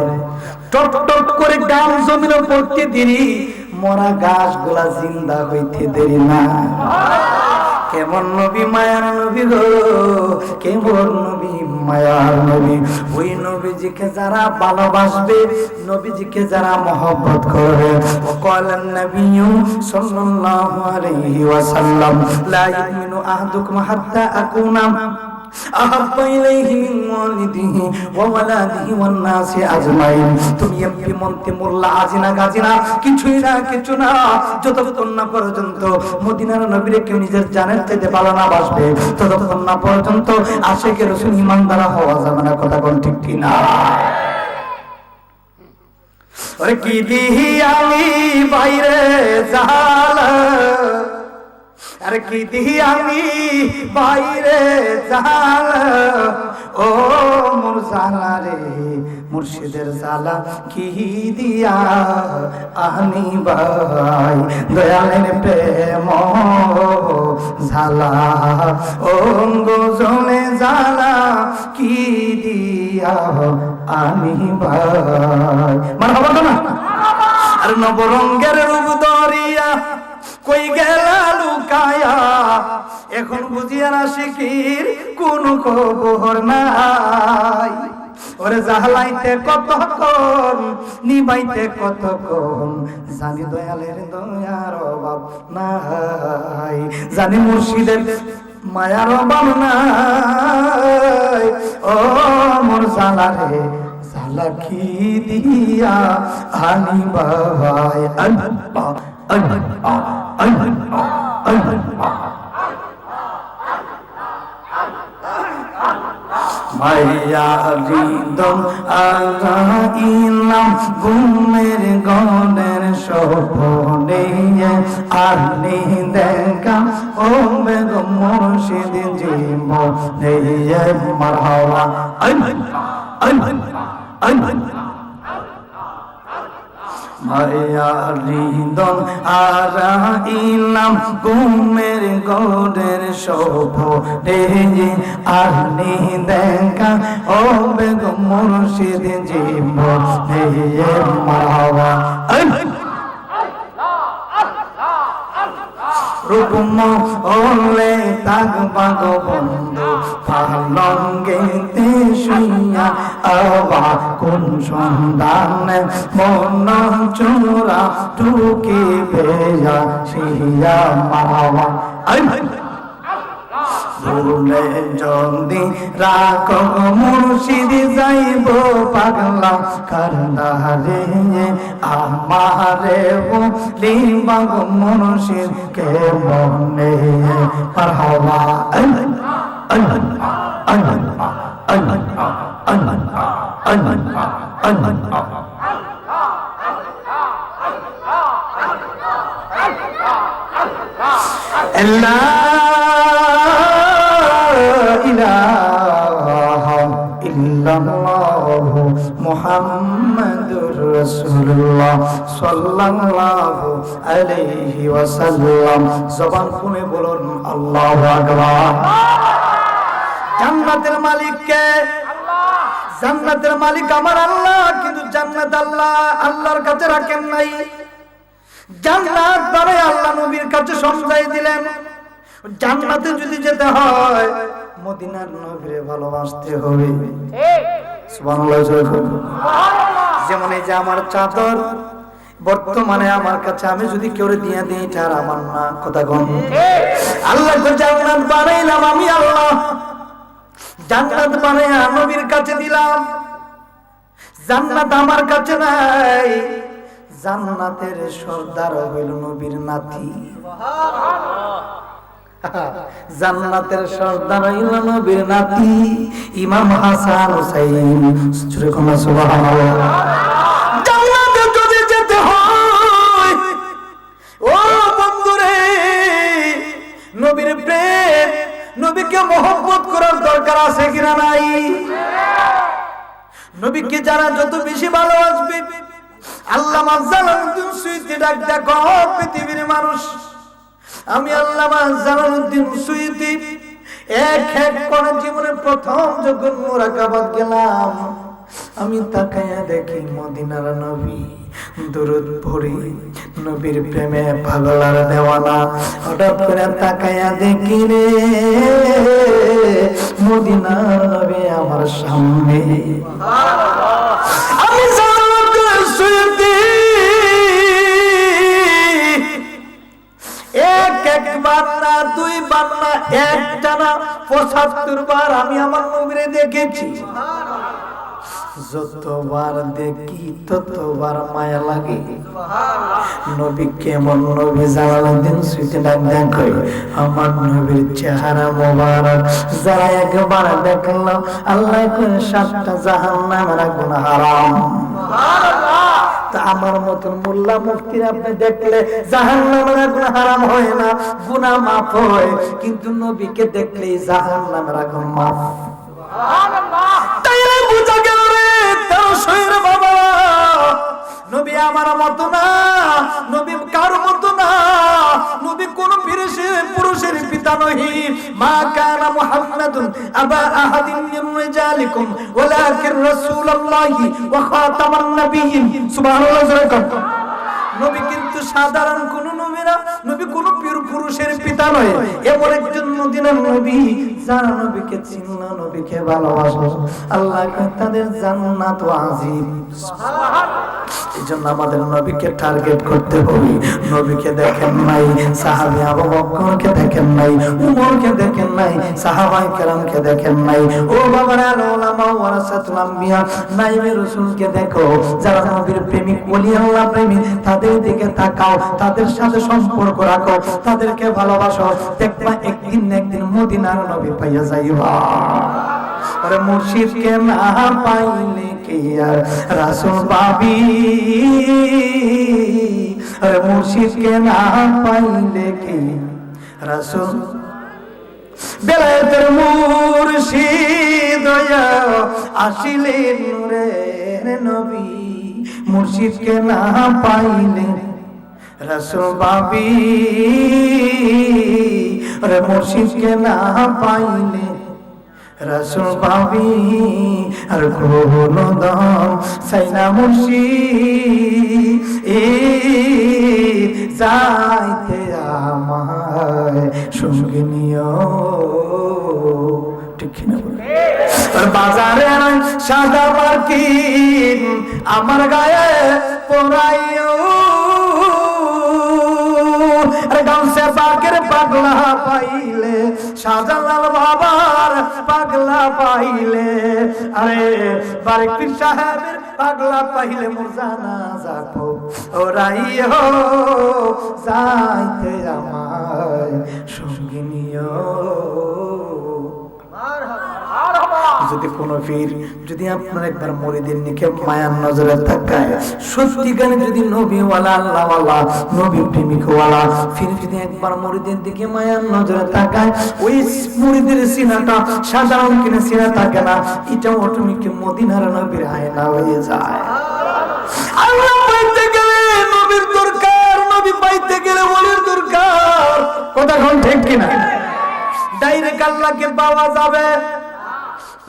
টপ টপ করে গাম জমিনে পড়তে দেরি, মরা গাছগুলা জিন্দা হইতে দেরি না। কেমন নবী মায়ার নবী গো, কেমন নবী মায়ার নবী। ওই নবীজিকে যারা ভালোবাসবে, নবীজিকে যারা মহব্বত করবে, ওয়াকালান নাবিয়্যু সাল্লাল্লাহু আলাইহি ওয়াসাল্লাম লা ইউমিনু আহাদুকুম হাত্তা আকুনা আহাব্বা ইলাইহি মিন ওয়ালিদিহি ওয়া ওয়ালাদিহি ওয়ান নাসি আজমাইন। তুমি এমপি মন্ত্রী মোল্লা আজিনা গাজিনা কিছুই না, কিছু না, যতক্ষণ না পর্যন্ত মদিনার নবীরে কেউ নিজের জানের চাইতে ভালো না বাসবে, ততক্ষণ না পর্যন্ত আশিকে রাসূল ঈমানদার হওয়া যাবে না। কথা কোন ঠিক কি না? ওরে কি দিহি আমি বাইরে জালা, আর কি দিহি আমি বাইরে জালা, ও মোর জালা রে মুর্শিদের জালা কি দিয়া আনি ভাই, দয়ালের প্রেম জালা, ও গোজলে জালা কি দিয়া আনি ভাই। মানে হবে না? আর নবরঙ্গের রূপ দরিয়া কই গেলা লুকায়া, এখন বুঝিয়া না শিকির কোন খবর নাই। ওরে জালাইতে কতক্ষণ, নিবাইতে কতক্ষণ, জানি দয়ালের দয়ার অভাব নাই, জানি মুর্শিদের মায়ার অভাব নাই। ও মোর জালা রে জালা কি দিয়া আনি ভাই। আল্লাহ আল্লাহ আল্লাহ আল্লাহ। মাইয়া হৃদম আগাইলাম ঘুমের গনের স্বপ্নে, আর নেই দেখা ও বেগম মুর্শিদ জীবনে। মারহাবা আল্লাহ আল্লাহ আল্লাহ। মায়া হৃদম আগাইলাম ঘুমের গনের স্বপ্নে, আর নেই দেখা ও বেগম মুর্শিদ জীবনে। মারহাবা রূপম ওলে থাকবা গো বন্ধু, পালঙ্গেতে শুইয়া আবা কোন সন্ধানে মন চোরা টুকি বেয়া শিয়া। মারহাবা ভুলে যদি রাখো মুর্শিদ যাইব পাগলা কারদারে, আমারে বলিবা গো মুর্শিদ কে মনে। মারহাবা আল্লাহ আল্লাহ আল্লাহ আল্লাহ আল্লাহ আল্লাহ আল্লাহ। মুহাম্মাদুর রাসূলুল্লাহ সাল্লাল্লাহু আলাইহি ওয়াসাল্লাম। জবান খুলে বলুন আল্লাহু আকবার। জান্নাতের মালিক কে? আল্লাহ। জান্নাতের মালিক আমার আল্লাহ, কিন্তু জান্নাত আল্লাহ আল্লাহর কাছে রাখেন নাই। জান্নাত বারে আল্লাহ নবীর কাছে সমঝাই দিলেন। জান্নাতে যদি যেতে হয় মদিনার নবীরে ভালোবাসতে হবে। সুবহানাল্লাহ। যেমন এই যে আমার চাদর বর্তমানে আমার কাছে, আমি যদি কেউ দিয়ে দিই এটা আর আমার না। কথা কম। আল্লাহ তো জান্নাত বানাইলাম আমি আল্লাহ, জান্নাত বানাইয়া নবীর কাছে দিলাম। জান্নাত আমার কাছে নাই, জান্নাতের সর্দার হইল নবীর নাতি। জান্নাতের সর্দার হইল নবীর নাতি ইমাম হাসান হুসাইন। সুবহানাল্লাহ। জান্নাতে যদি যেতে হয় ও বন্ধুরে, নবীর প্রেম নবীকে মহব্বত করার দরকার আছে কিনা নাই? নবীকে যারা যত বেশি ভালোবাসবে, আল্লামা জালালউদ্দিন সুয়ুতী ডাক দেখো পৃথিবীর মানুষ, আমি আল্লামা জালালউদ্দিন সুয়ুতী এক করে জীবনে প্রথম যখন মুরাকাবাত গেলাম, আমি তাকায়া দেখি মদিনার নবী দুরূদ পড়ি, নবীর প্রেমে পাগল আর দেওয়ানা। হঠাৎ করে তাকায়া দেখি রে মদিনার নবী আমার সামনে। আমি জালালউদ্দিন সুয়ুতী একবার না, দুইবার না, একটানা ৭৫ বার আমি আমার নবীরে দেখেছি। যতবার দেখি ততবার মায়া লাগে। নবী কেমন নবী জালালউদ্দিন সুয়ুতী দেখো আমার নবীর চেহারা মোবারক যারা একবার দেখলো আল্লাহ করে ৭টা জাহান্নামের আগুন হারাম। তা আমার মতন মোল্লা মুফতির আপনি দেখলে জাহান্নামের আগুন হারাম হয় না, গুনাহ মাফ হয়, কিন্তু নবীকে দেখলে জাহান্নামের আগুন মাফ। সুবহানাল্লাহ। তাইলে বুঝা গেল রে তাওশীর বাবা, নবী আমার মত না, নবী কার মত না, নবী কোন পুরুষের পিতা নহি। মা কানা মুহাম্মাদুন আবা আহাদিন মিন রিজালিকুম ওয়ালাকিন রাসূলুল্লাহি ওয়া খাতামান নাবিয়্যিন। সুবহানাল্লাহ। নবী কিন্তু সাধারণ কোন নবী না, নবী কোন পুরুষের পিতা নয়, এমন একজন মদিনার নবী যারা নবীকে চিনল, নবীকে ভালোবাসে, আল্লাহ তাদের জান্নাত ওয়াজিব। এইজন্য আমাদের নবীকে টার্গেট করতে হবে। নবীকে দেখেন নাই, সাহাবী আবু বকরকে দেখেন নাই, উমরকে দেখেন নাই, সাহাবায়ে কেরামকে দেখেন নাই। ও বাবারা, উলামা ওয়ারাসাতুল আম্বিয়া, নাইবে রাসূলকে দেখো, যারা নবীর প্রেমিক, ওলি আল্লাহ প্রেমিক, তাদের দিকে তাকাও, তাদের সাথে সম্পর্ক রাখো, তাদেরকে ভালোবাসো, দেখবা একদিন না একদিন মদিনার নবী পাইয়া যাইবা। আরে মুর্শিদকে না পাইলে কি আর রাসূল পাবি, আরে মুর্শিদকে না পাইলে কি রাসূল। বেলায়েতের মুর্শিদ হইয়া আসিলেন নূরের নবী, মুর্শিদকে না পাইলে রাসূল পাবি, আরে মুর্শিদকে না পাইলে রাসূল পাবি। আর কোন দাম সাইনা মুর্শিদ যাইতে আমায় সঙ্গে নিও। ঠিক না? আর বাজারে সাদা মার্কিন আমার গায়ে পরাইও, আরে গামছা পাকের পাগলা পাইলে, শাহজালাল বাবার পাগলা পাইলে, আরে বারেক পীর সাহেবের পাগলা পাইলে মোর জানাজা ওরাইও যাইতে আমায় সঙ্গে নিও। যদি কোন পীর যদি আপনার একবার মুরিদের নিকে মায়ার নজরে তাকায়, সত্যিকারে যদি নবীওয়ালা আল্লাহওয়ালা নবী প্রেমিকওয়ালা পীর যদি একবার মুরিদের দিকে মায়ার নজরে তাকায়, ওই মুরিদের সিনাটা সাধারণ কিনা সিনা থাকে না, এটা অটোমেটিক মদিনার নবীর আয়না হয়ে যায়। আল্লাহ পাইতে গেলে নবীর দরকার, নবী পাইতে গেলে ওলির দরকার। কথা কোন ঠিক কিনা? ডাইরেক্ট আল্লাহকে পাওয়া যাবে,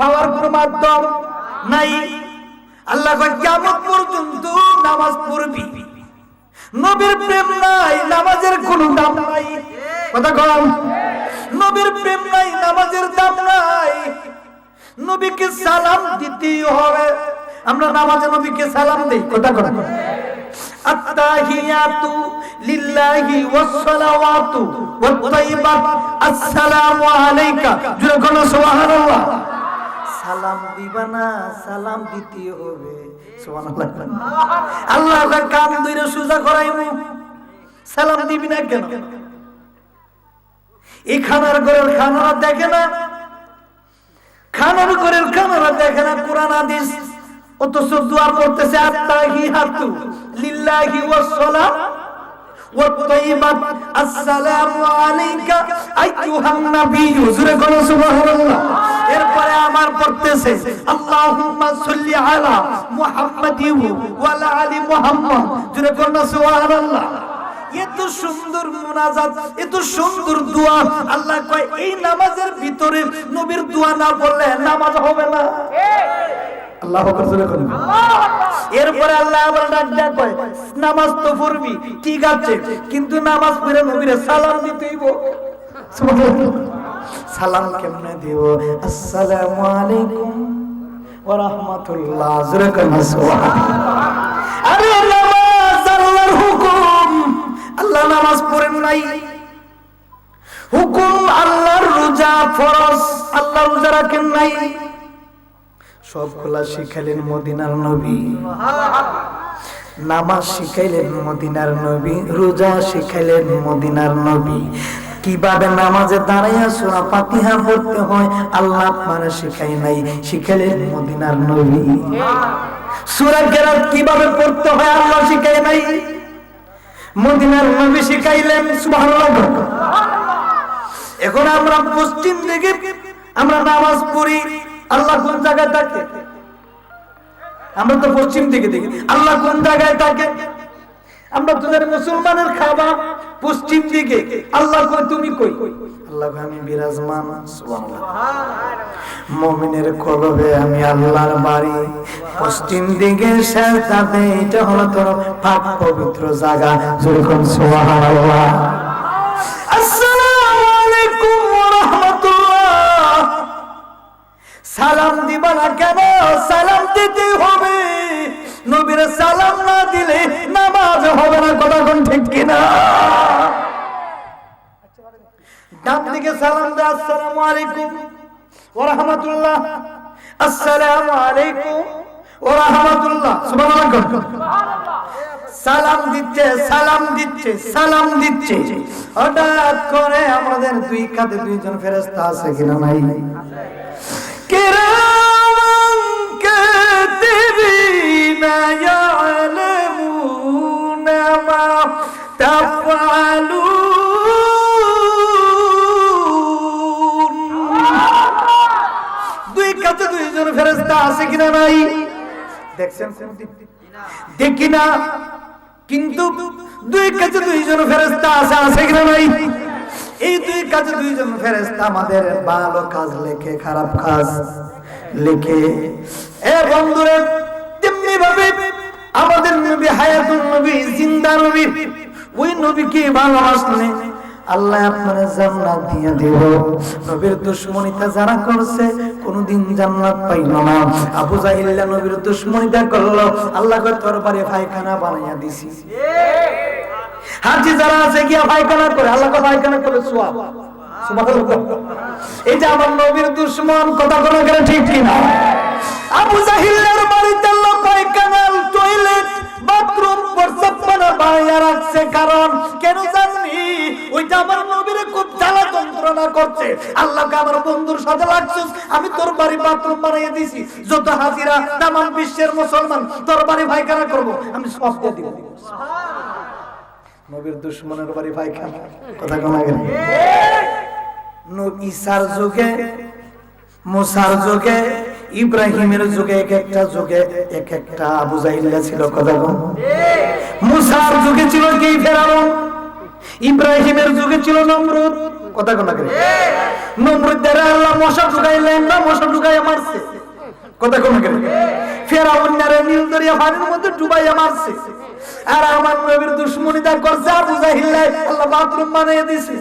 পাওয়ার কোন মাধ্যম নাই। আল্লাহ কয় কিয়ামত পর্যন্ত নামাজ পড়বি, নবীর প্রেম নাই, নামাজের কোনো দাম নাই। কথা কম, নবীর প্রেম নাই, নামাজের দাম নাই। নবীকে সালাম দিতেই হবে। আমরা নামাজে নবীকে সালাম দেই। কথা কম, আত্তাহিয়াতু লিল্লাহি ওয়াসসালাওয়াতু ওয়াত-তাইয়্যিবাত, আসসালামু আলাইকা। জোরে বলো সুবহানাল্লাহ। সালাম দিবা না, সালাম দিতে হবে। সুবহানাল্লাহ। আল্লাহ কান দুইরে সুজা করাইমু, সালাম দিবি না কেন? এই খানার ঘরের খানারা দেখে না, খানার ঘরের খানারা দেখে না কোরআন হাদিস, অথচ দোয়া করতেছে আত্তাহিয়াতু লিল্লাহি ওয়াসসালাম ওয়া তাইয়্যিবাত আসসালামু আলাইকা আইয়ুহান নবী হুজুরে কোন সুবহানাল্লাহ। এরপরে আমার পড়তেছে আল্লাহুম্মা সাল্লি আলা মুহাম্মাদি ওয়া আলা আলি মুহাম্মদ, জুরে কোন সুবহানাল্লাহ। এত সুন্দর মুনাজাত, এত সুন্দর দোয়া। আল্লাহ কয় এই নামাজের ভিতরে নবীর দোয়া না পড়লে নামাজ হবে না। আল্লাহু আকবার জোরে বলেন। এরপরে আল্লাহ আবার ডাক দেয়া কয় নামাজ তো পড়বি ঠিক আছে, কিন্তু নামাজ পড়ে নবীরে সালাম দিতে হইব। সুবহানাল্লাহ। সালাম কেমনে দিব? আসসালামু আলাইকুম ওয়া রাহমাতুল্লাহ, জোরে বলেন সুবহানাল্লাহ। আরে নামাজ আল্লাহর হুকুম, আল্লাহ নামাজ পড়েন নাই, হুকুম আল্লাহর, রোজা ফরজ, আল্লাহ রোজা রাখেন নাই। সবগুলা শিখাইলেন মদিনার নবী, নামাজ শিখাইলেন মদিনার নবী, রোজা শিখাইলেন মদিনার নবী। কিভাবে নামাজে দাঁড়াইয়া সূরা ফাতিহা পড়তে হয় আল্লাহ আপনারা শিখাই নাই, শিখাইলেন মদিনার নবী। সূরা কেরাত কিভাবে পড়তে হয় আল্লাহ শিখাই নাই, মদিনার নবী শিখাইলেন। সুবহানাল্লাহ। এখন আমরা পশ্চিম দিকে আমরা নামাজ পড়ি, আল্লাহ কোন জায়গায় থাকে? আমরা তো পশ্চিম দিকে দেখি, আল্লাহ কোন জায়গায় থাকে? আমরা তোদের মুসলমানের খাবা পশ্চিম দিকে, আল্লাহ কই তুমি কই? আল্লাহ আমি বিরাজমান। সুবহানাল্লাহ। মুমিনের কলবে আমি আল্লাহর বাড়ি, পশ্চিম দিকে সেজদাতে, এটা হলো তোর পাক পবিত্র জায়গা। যেরকম সুবহানাল্লাহ। আসসালামু আলাইকুম ওয়া রাহমাতুল্লাহ। সালাম দিবা না কেন? সালাম দিতে হবে, নবীর সালাম না দিলে নামাজ হবে না। কথা কোন ঠিক কিনা? ডান দিকে সালাম দে, আসসালামু আলাইকুম ওয়া রাহমাতুল্লাহ, আসসালামু আলাইকুম ওয়া রাহমাতুল্লাহ। সুবহানাল্লাহ। সালাম দিচ্ছে, সালাম দিচ্ছে, সালাম দিচ্ছে। হঠাৎ করে আমাদের দুই কাঁধে দুইজন ফেরেশতা আছে কিনা? নাই। কিরামান কাতিবিনা ইয়ালামুনা মা তাফআলুন। দুই কাছে দুইজন ফেরেশতা আছে কিনা? নাই। দেখছেন? দেখি না, কিন্তু দুই কাছে দুইজন ফেরেশতা আছে কিনা? নাই। এই দুই কাছে দুইজন ফেরেশতা আমাদের ভালো কাজ লেখে, খারাপ কাজ লেখে। এ বন্ধুরা, তেমনি ভাবে আমাদের নবী হায়াতুন নবী, জিন্দা নবী, ওই নবীকে ভালোবাসলে আল্লাহ আপনারে জান্নাত দিয়ে দেব। নবীর দুশমনিতা যারা করছে কোনদিন জান্নাত পাইল না। আবু জাহিল নবীর দুশমনিতা করলো, আল্লাহ কয় তরবারি পায়খানা বানাইয়া দিছি। হাজি যারা আছে গিয়া পায়খানা করে, আল্লাহ কয় পায়খানা করে সওয়াব। সুবহানাল্লাহ। এটা আমার নবীর দুশমন। কথা কোন করে ঠিক কিনা? আবু জাহিলের বাড়িতে আল্লাহ পায়খানা, টয়লেট, বাথরুম, প্রস্রাব বানায়া রাখছে। কারণ কেন জানি? ওইটা আমার নবীরে খুব জ্বালা যন্ত্রণা করছে। আল্লাহকে আমার বন্ধুর সাথে লাগছিস, আমি তোর বাড়ি বাথরুম বানিয়ে দিছি, যত হাজিরা তাম বিশ্বের মুসলমান তোর বাড়ি পায়খানা করব, আমি সব দিয়ে দিব। নবীর দুশমনের বাড়ি পায়খানা। কথা কোন আগে? ঈসার যুগে, মুসার যুগে, ইব্রাহিমের যুগে, এক একটা যুগে এক একটা আবু জাহিল ছিল। কথা কোন? মুসার যুগে ছিল কি? ফেরাউন। ইব্রাহিমের যুগে ছিল নমরুদ। কথা কোন আগে? নমরুদ দ্বারা আল্লাহ মশা ঢুকাইলেন না, মশা ঢুকাইয়া মারছে। কথা কোন আগে? ফেরাউন নারে নীল দরিয়া পানির মধ্যে ডুবাইয়া মারছে। আর আমার নবীর দুশমনিতা করছে আবু জাহিল, আল্লাহ বাথরুম বানিয়ে দিয়েছে।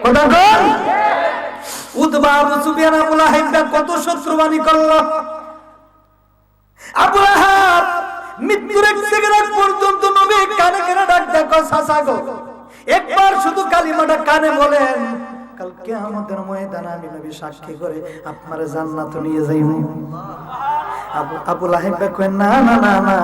কথা কোন? উতবা, আবু সুফিয়ান, আবু লাহাব কত শত্রুবাণী করলো। আবু লাহাব মৃত্যুর এক সেকেন্ড পর্যন্ত নবী কানে কানে ডাক দেখো, চাচা গো, একবার শুধু কালিমাটা কানে বলেন, কাল কিয়ামতের ময়দানে আমি নবী সাক্ষী করে আপনার জান্নাতে নিয়ে যাইব। আবু লাহেব কয় না না না না,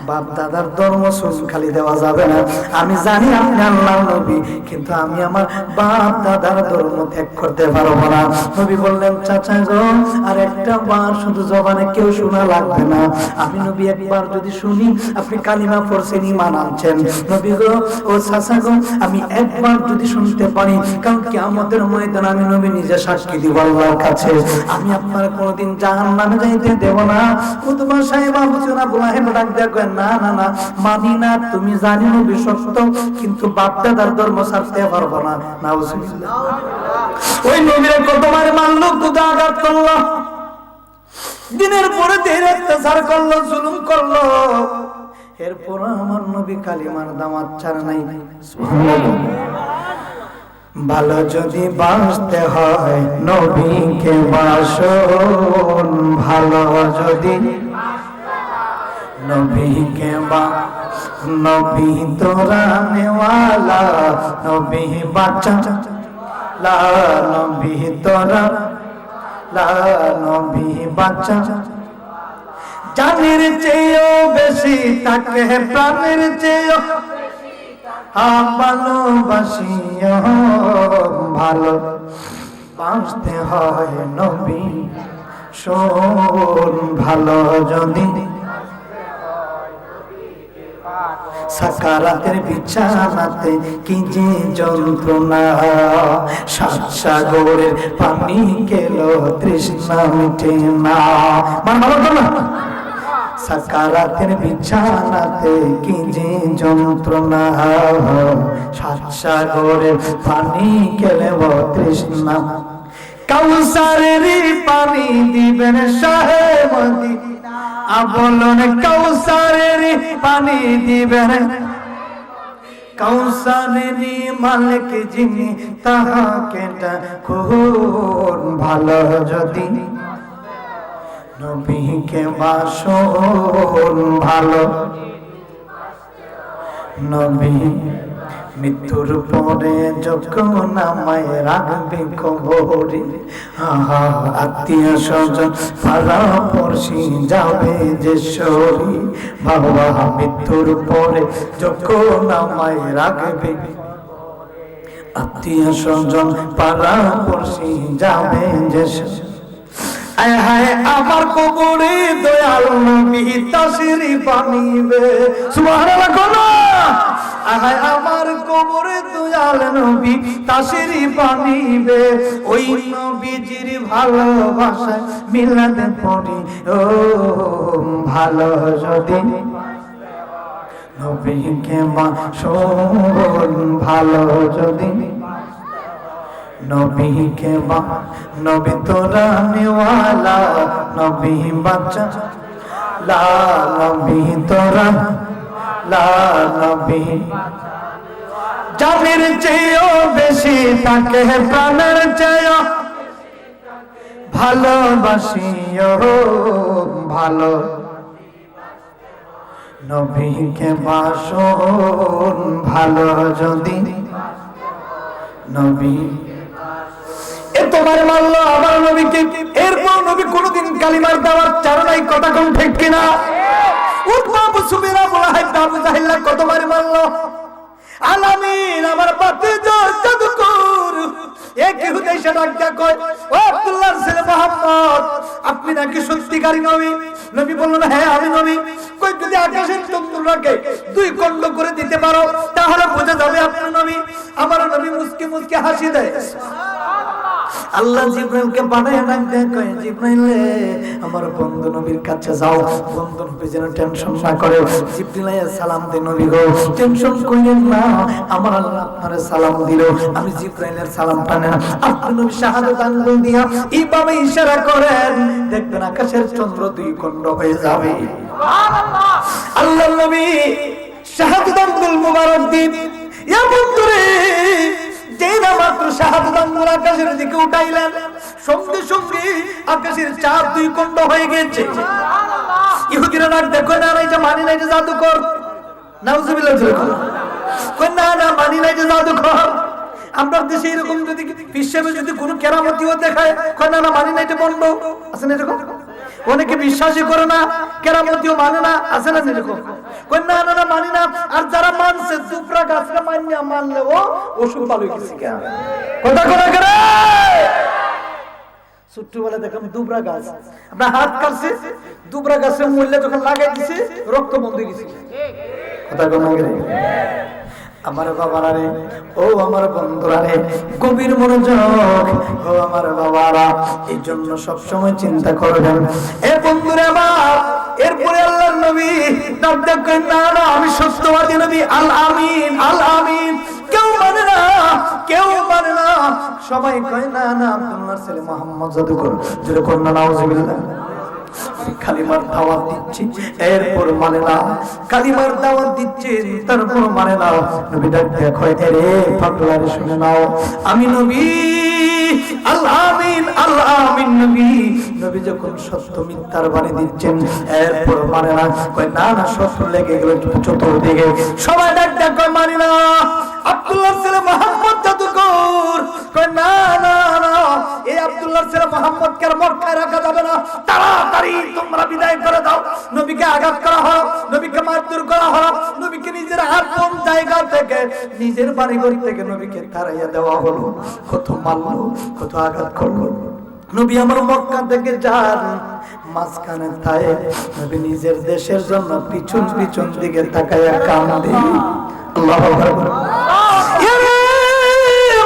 বাপ দাদার ধর্ম সুন খালি দেওয়া যাবে না। আমি জানি আপনি আল্লাহর নবী, কিন্তু আমি আমার বাপ দাদার ধর্ম ত্যাগ করতে পারবো না। নবী বললেন চাচা গো, আর একটা বার শুধু জবানে কেউ শোনা লাগবে না। আমি নবী একবার যদি শুনি আপনি কালিমা পড়ছেন, ঈমান আনছেন, নবী গো ও চাচা গো, আমি একবার যদি শুনতে পারি, কারণ কিয়ামতের ময়দানে আমি নবী নিজে সাক্ষী দিব আল্লাহর কাছে, আমি আপনার কোনোদিন জাহান্নামে যাইতে দেব না। উতবা সাহেব আবু লাহেব ডাক দেয়া কয় না না না, মানি না, তুমি জানি নবী সত্য, কিন্তু বাপ দাদার ধর্ম ছাড়তে পারবো না। নাউজুবিল্লাহ। ওই নবীর কতবার মানলো, খুদা আঘাত করলো, দিনের পরে দিন অত্যাচার করলো, জুলুম করলো, এরপর আমার নবী কালিমার দামাত ছাড় নাই। ভালো যদি বাঁচতে হয় নবীকে বাসন, ভালো যদি নবীকে নবী তোরা নেওয়ালা, নবী বাচ্চা লা, নবী তোরা লা, নবী বাচ্চা, জানের চেয়েও বেশি তাকে প্রাণের চেয়েও ভালোবাসিও, ভালো বাঁচতে হয় নবী শোন, ভালো যদি সাকারাতের বিছানাতে কি যে যন্ত্রণা, সাত সাগরের পানি গেল তৃষ্ণা মিটে না। সাকারাতের বিছানাতে কি যে যন্ত্রণা, সাত সাগরের পানি গেলেও তৃষ্ণা, কাউসারের পানি দিবেন শাহে মদিনা, বলুন কাউসারের পানি দিবেন, কাউসারের মালিক যিনি তাহাকে খুন, ভালো যদি নবীকে বাসন, ভালো নবী মৃত্যুর পরে যখন আমায় রাখবে কবরে, আত্মীয় স্বজন পাড়া পড়শি যাবে যে সরি, বাবা মৃত্যুর পরে যখন আমায় রাখবে, আত্মীয় স্বজন পাড়া পড়শি যাবে যে সরি, আয় হায় আমার কবরে দয়াল নবী তাশরীফ আনিবে, সুবহানাল্লাহ কোনা, আয় হায় আমার কবরে দয়াল নবী তাশরীফ আনিবে, ওই নবীজির ভালোবাসায় মিলাদ পড়ি, ও ভালো যদি নবীকে বাসন, ভালো যদি নবীকে নবী তোরা নেওয়ালা, নবী বাচ্চা লা, নবী তোরা লা, নবী জানের চেয়েও বেশি তাকে প্রাণের চেয়েও ভালোবাসিও, ভালো নবীকে বাসন, ভালো যদি নবী তোমার মানলো আমার নবীকে, এরপর নবী কোনদিন কালিমার দাওয়াত ছাড়ে নাই, কথা কোন ঠিক কিনা? উতবা সুবিরা বলা হয় আবু জাহেল কতবার মানলো, আলামিন আমার পাতে জাদুকর এক ইহুদি এসে ডাকতে কয়, ও আব্দুল্লাহর ছেলে মুহাম্মদ, আপনি নাকি সত্যিকারী নবী? নবী বললেন হ্যাঁ আমি নবী। কই যদি আকাশের চন্দ্রটাকে দুই খণ্ড করে দিতে পারো তাহলে বোঝা যাবে আপনি নবী। আমার নবী মুস্কি মুস্কি হাসি দেয়। আল্লাহ জিবরাইলকে পাঠায় ডাকতে কয়, জিবরাইল আমার বন্ধু নবীর কাছে যাও, বন্ধু নবী যেন টেনশন না করে। জিবরাইল সালাম দেন, নবী গো টেনশন কইলেন না, আমার আল্লাহ আপনারে সালাম দিল। আমি জিবরাইলের সালামটা নেন, আপনি নবী শাহাদাত আঙ্গুল দিয়া এইভাবে ইশারা করেন, দেখবেন আকাশের চন্দ্র দুই খণ্ড হয়ে যাবে। সুবহানাল্লাহ। আল্লাহ নবী শাহাদাত আঙ্গুল মুবারক দিন, ইয়া বন্ধুরে যেনা মাত্র শাহাদাত আঙ্গুল আকাশের দিকে উঠাইলেন, সঙ্গে সঙ্গে আকাশের চাঁদ দুই খণ্ড হয়ে গেছে। সুবহানাল্লাহ। ইহুদিরা ডাক দেখো না, এটা মানি না, এটা জাদুকর। নাউজুবিল্লাহ। কই না না মানি না, এটা জাদুকর। আমরা দেশে এরকম যদি হিসেবে যদি কোনো কেরামতিও দেখায়, কই না না মানি না, এটা বন্ধ আছে না এরকম। অনেকে বিশ্বাসই করে না, কেরামতিও মানে না, আছে না এরকম? কই না না না মানি না। আর যারা মানছে দুবরা গাছটা মানলে ও ওষুধ ভালো কিছু কেন কথা কথা করে ছোট্টবেলা দেখলাম দুবরা গাছ, আমরা হাত কাটছে, দুবরা গাছের মূল্য যখন লাগাই দিছে রক্ত বন্ধ হয়ে গেছে। কথা কথা করে আমার বাবারা রে, ও আমার বন্ধুরা রে, গভীর মনোযোগ, ও আমার বাবারা, এই জন্য সবসময় চিন্তা করবেন। এ বন্ধুরা আমার, এরপরে আল্লাহর নবী ডাক দেন, না না আমি সত্যবাদী নবী, আল আমিন, আল আমিন। কেউ মানে না, কেউ মানে না, সবাই কয় না না আব্দুল্লাহর ছেলে মুহাম্মদ জাদুকর, যেরকম না নাউজুবিল্লাহ। কালিমার দাওয়াত দিচ্ছি, এরপর মানে না, কালিমার দাওয়াত দিচ্ছি, তারপর মানে না। নবী ডাক দেখো, রে পাগলারে শুনে নাও, আমি নবী, আল আমিন, আল আমিন নবী। নবী যখন সত্য মিথ্যার বাণী দিচ্ছেন, এরপর মানে না, কয় না না সত্য লেগে গেল চতুর্দিকে, সবাই ডাক ডাক কয় মানি না আব্দুল্লাহর ছেলে মুহাম্মদ জাদুকর। কয় না না না, এই আব্দুল্লাহর ছেলে মুহাম্মদকে আর মক্কায় রাখা যাবে না, তাড়াতাড়ি তোমরা বিদায় করে দাও। নবীকে আঘাত করা হলো, নবীকে মারধর করা হলো, নবীকে নিজের আপন জায়গা থেকে, নিজের বাড়িঘর থেকে নবীকে তাড়াইয়া দেওয়া হলো। কত মারলো, কত আঘাত করলো। নবী আমার মক্কা থেকে যান, মাঝখানে থাকে নবী নিজের দেশের জন্য পিছন পিছন দিকে তাকায়া কান্দে। আল্লাহু আকবার।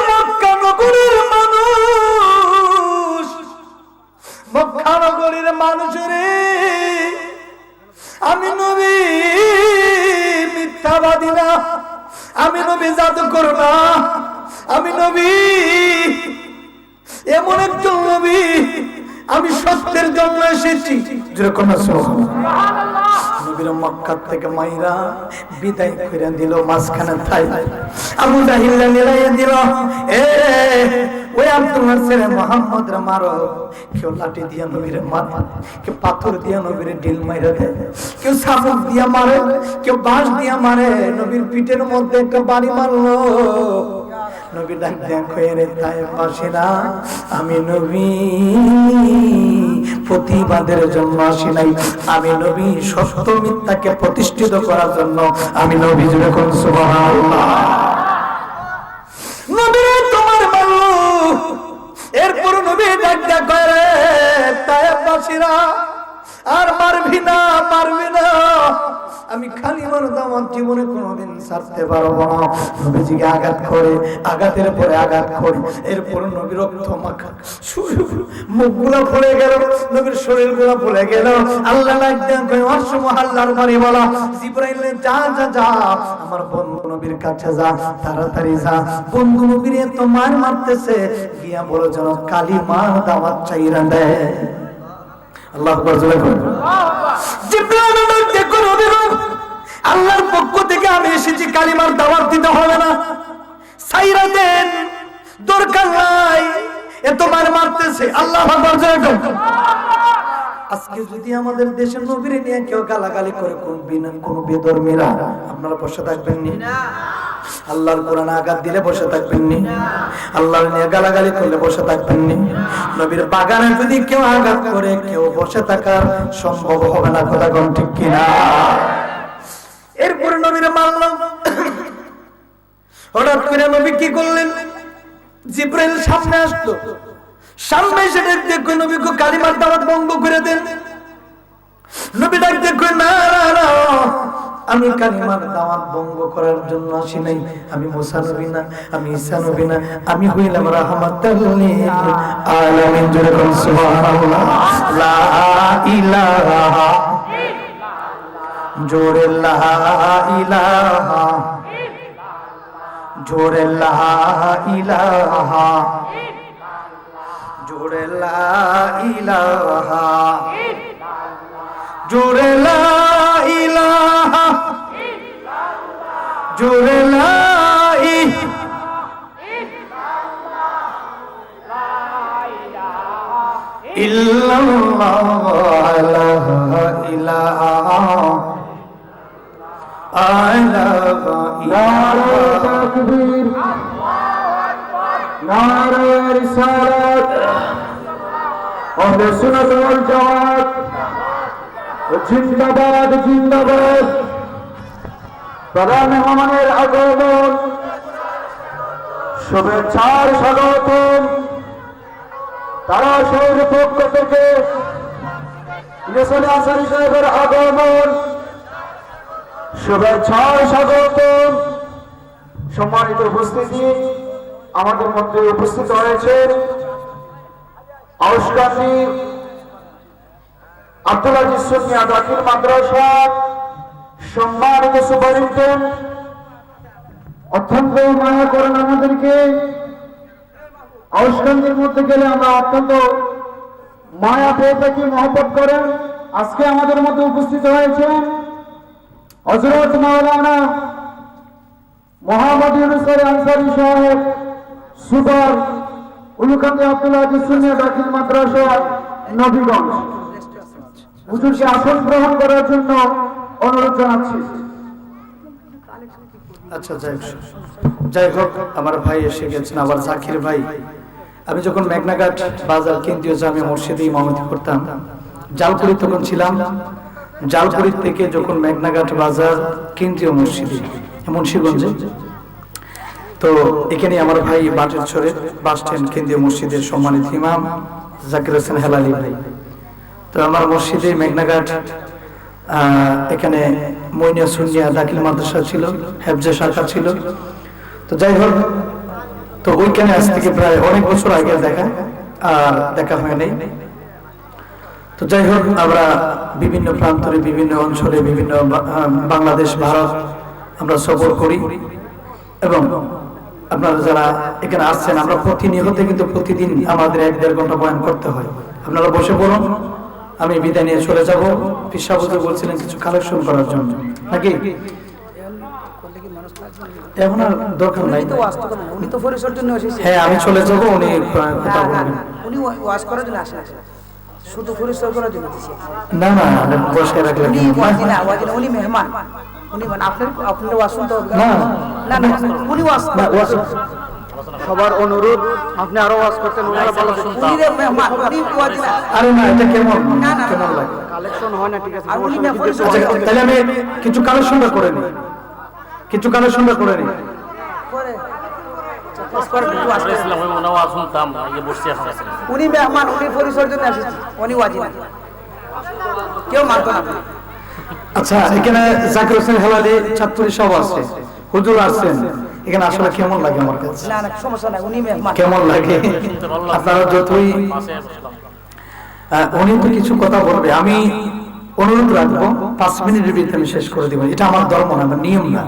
মক্কা নগরীর মানুষ, মক্কা নগরীর মানুষ রে, আমি নবী মিথ্যাবাদী না, আমি নবী জাদুকর না, আমি নবী এমন একজন নবী, আমি সত্যের জন্য এসেছি। যেরকম নবীর মক্কা থেকে মাইরা বিদায় করে দিল, মাঝখানে থাই আবু জাহিল নিরাইয়া দিল, এ ওই আব্দুল্লাহর ছেলে মুহাম্মদ রে মারো। কেউ লাঠি দিয়া নবীরে মারে, কেউ পাথর দিয়া নবীরে ঢিল মাইরা দেয়, কেউ চাবুক দিয়া মারে, কেউ বাঁশ দিয়া মারে। নবীর পিঠের মধ্যে একটা বাড়ি মারলো। নবী ডাক দেখো, রে তায়েফবাসীরা, আমি নবী প্রতিবাদের জন্য আসি নাই, আমি নবী সত্য মিথ্যাকে প্রতিষ্ঠিত করার জন্য, আমি নবী। যখন সুবহানাল্লাহ, নবী তোমার মারলো, এরপর নবী ডাক দেখো, রে তায়েফবাসীরা, আর মারবি না, মারবি না, আমি কালিমার দাওয়াত জীবনে কোনোদিন ছাড়তে পারবো না। নবীজিকে আঘাত করে, আঘাতের পরে আঘাত করে, এরপর নবীর রক্ত মাখা মুখগুলো ফুলে গেল, নবীর শরীরগুলো ফুলে গেল। আল্লাহ লাগতেন কই আল্লাহর বাড়ি বলা, জিবরাইল যা যা যা, আমার বন্ধু নবীর কাছে যা, তাড়াতাড়ি যা, বন্ধু নবীর এত মার মারতেছে, গিয়া বলো যেন কালিমার দাওয়াত চাইরা দেয়। আল্লাহু আকবার। জিবরাইল দেখো নবী, আল্লাহর পক্ষ থেকে আমি এসেছি, কালিমার দাওয়াত দিতে হবে না, সাইরা দেন, দরকার নাই, এত মার মারতেছে। আল্লাহু আকবার। আজকে যদি আমাদের দেশের নবীরে নিয়ে কেউ গালাগালি করে, কোন বেধর্মীরা, আপনারা বসে থাকবেন না? আল্লাহর কোরআনে আঘাত দিলে বসে থাকবেন নি? আল্লাহর নিয়ে গালাগালি করলে বসে থাকবেন নি? নবীর বাগানে যদি কেউ আঘাত করে, কেউ বসে থাকার সম্ভব হবে না। কথা কোন ঠিক কিনা? এরপরে নবীর মারলাম, হঠাৎ করে নবী কি করলেন, জিবরাইল সামনে আসলো, সামনে এসে দেখো নবীকে কালিমার দাওয়াত বন্ধ করে দেন। নবী ডাক দেখো, না না না, আমি কালিমার দাওয়াত ভঙ্গ করার জন্য আসি নাই, আমি মুসা নবী না, আমি ঈসা নবী না, আমি হইলাম রাহমাতাল লিল আলামিন। জোরে বলুন সুবহানাল্লাহ। লা ইলাহা ইল্লাল্লাহ, জোরে লা ইলাহা, জোরে লা ইলাহা, জোরে লা ইলাহা, জোরে লা ইলাহা, জোরে লা ইল্লাল্লাহ, লা ইলাহা নারে তাকবীর, নারে রিসালাত, আহলে সুন্নাত ওয়াল জামাত জিন্দাবাদ জিন্দাবাদ। প্রধান মেহমানের আগমন, শুভেচ্ছার স্বাগতম। তারা শহীদ পক্ষ থেকে নেসলে আনসারী সাহেবের আগমন, শুভেচ্ছার স্বাগতম। সম্মানিত উপস্থিতি, আমাদের মধ্যে উপস্থিত হয়েছে আউশকান্দি আব্দুল আজিজ সুন্নিয়া দাখিল মাদ্রাসা সম্মানিত সুপারিনটেন্ডেন্ট, অত্যন্ত মায়া করেন আমাদেরকে। আউশকান্দির মধ্যে গেলে আমরা অত্যন্ত মায়া পেয়ে থাকি, মহব্বত করেন। আজকে আমাদের মধ্যে উপস্থিত হয়েছেন হযরত মাওলানা মোহাম্মদ ইউনূস আনসারী সাহেব, সুপার উলুকান্দি আব্দুল আজিজ সুন্নিয়া দাখিল মাদ্রাসা নবীগঞ্জ। হুজুরকে আসন গ্রহণ করার জন্য অনুরোধ জানাচ্ছি। আচ্ছা, যাই হোক আমার ভাই এসে গেছেন, আবার জাকির ভাই। আমি যখন মেঘনাঘাট বাজার কেন্দ্রীয় জামিয়া মসজিদে ইমামতি করতাম, জালপুরি তখন ছিলাম, জালপুরি থেকে যখন মেঘনাঘাট বাজার কেন্দ্রীয় মসজিদে মুন্সিগঞ্জে, তো এখানে আমার ভাই বাটের ছড়ে বাস স্ট্যান্ড কেন্দ্রীয় মসজিদের সম্মানিত ইমাম জাকির হোসেন হেলালি ভাই। তো আমার মসজিদে মেঘনাঘাট এখানে মইনিয়া সুন্নিয়া দাখিল মাদ্রাসা ছিল, হেফজে শাখা ছিল। তো যাই হোক, তো ওইখানে আজ থেকে প্রায় অনেক বছর আগে দেখা হয় নাই। তো যাই হোক, আমরা বিভিন্ন প্রান্তরে, বিভিন্ন অঞ্চলে, বিভিন্ন বাংলাদেশ, ভারত আমরা সফর করি। এবং আপনারা যারা এখানে আসছেন, আমরা প্রতিনিয়ত কিন্তু প্রতিদিন আমাদের 1-1.5 ঘন্টা বয়ান করতে হয়। আপনারা বসে পড়ুন, আমি বিদায় নিয়ে চলে যাব। পিসাবুজুর বলছিলেন কিছু কালেকশন করার জন্য, নাকি? এখন আর দরকার নাই। উনি তো ফরিসর জন্য এসেছেন। হ্যাঁ, আমি চলে যাব, উনি কথা বলবেন। উনি ওয়াজ করার জন্য আসেন, শুধু ফরিসর করার জন্য এসেছেন। না না, বসে রাখলে উনি ওয়াজ না, উনি মেহমান। উনি আপনার ওয়াজ শুনতে হবে না। না না, উনি ওয়াজ সবার অনুরোধ, আপনি আরো ওয়াজ করতেন, ওনারা ভালো শুনতেন। উনি মেহমান, উনি ওয়াজ না। আরে না, এটা কেমন না, না, কেমন লাগে? কালেকশন হয় না, ঠিক আছে। আর উনি মেহমান। আচ্ছা, তাহলে আমি কিছু কালেকশনটা করে নিই, কিছু কালেকশনটা করে নিই। উনি মেহমান, উনি ফরিসর জন্য এসেছেন, উনি ওয়াজ না, কেউ মানতো না। আচ্ছা, এখানে জাকির হোসেন হেলালি ছাত্রী সব আছে, হুজুর আসছেন। এখানে আসলে কেমন লাগে আমার কাছে? না না, সমস্যা নাই, উনি মেহমান। কেমন লাগে আপনারা যতই, উনি তো কিছু কথা বলবে, আমি অনুরোধ রাখবো 5 মিনিটের ভিতরে আমি শেষ করে দিব। এটা আমার ধর্ম না, আমার নিয়ম না।